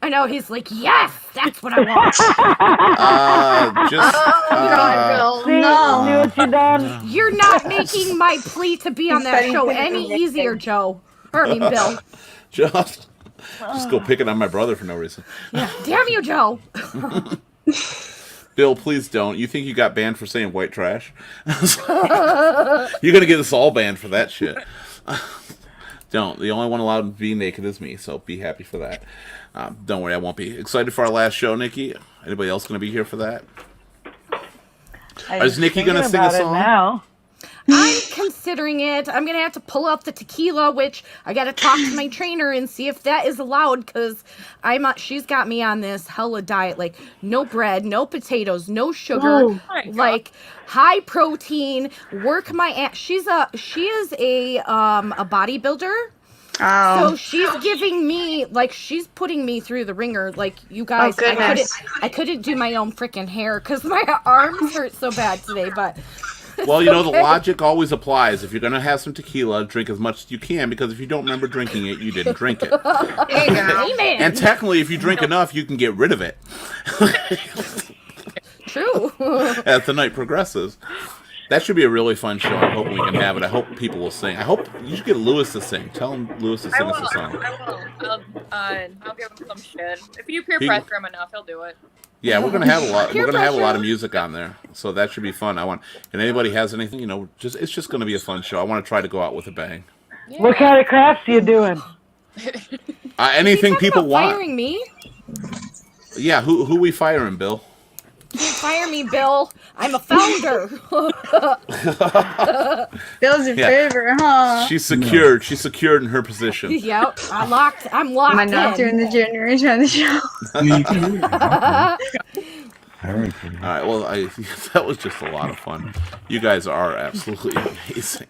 I know, he's like, yes, that's what I want. Just God, See, Bill. No. see what you done? You're not making my plea to be on He's that setting show things any in easier, Joe. Or, I mean, Bill. just go picking on my brother for no reason. Damn you, Joe. Bill, please don't. You think you got banned for saying white trash? You're gonna get us all banned for that shit. Don't. The only one allowed to be naked is me, so be happy for that. Don't worry, I won't be. Excited for our last show, Nikki? Anybody else gonna be here for that? Is Nikki gonna sing a Thinking about it song? now? I'm considering it. I'm going to have to pull out the tequila, which I got to talk to my trainer and see if that is allowed, because she's got me on this hella diet. Like, no bread, no potatoes, no sugar. Oh my God. Like, high protein, work my ass. She is a bodybuilder. Oh. So she's giving me, like, she's putting me through the ringer. Like, you guys, Oh, goodness. I couldn't do my own freaking hair because my arms hurt so bad today, but... Well, you know, the okay. logic always applies. If you're gonna have some tequila, drink as much as you can, because if you don't remember drinking it, you didn't drink it. There you go. Amen. And technically, if you drink enough, you can get rid of it True. as the night progresses. That should be a really fun show. I'm hoping we can have it. I hope people will sing. I hope you should get Lewis to sing. Tell him Lewis to I sing will. us a song. I will. I'll give him some shit. If you peer He- pressure him enough, he'll do it. Yeah, we're gonna have a lot. Peer We're gonna have a lot pressure. of music on there, so that should be fun. And anybody has anything, it's just gonna be a fun show. I want to try to go out with a bang. What kind of crafts are you doing? Anything people want. Firing me? Yeah, who we firing, Bill? Can't fire me, Bill. I'm a founder. Bill's in Yeah. favor, huh? She's secured. She's secured in her position. Yep, I'm locked Am I not in. doing the generation on the show? You can do it. All right. All right. Well, that was just a lot of fun. You guys are absolutely amazing.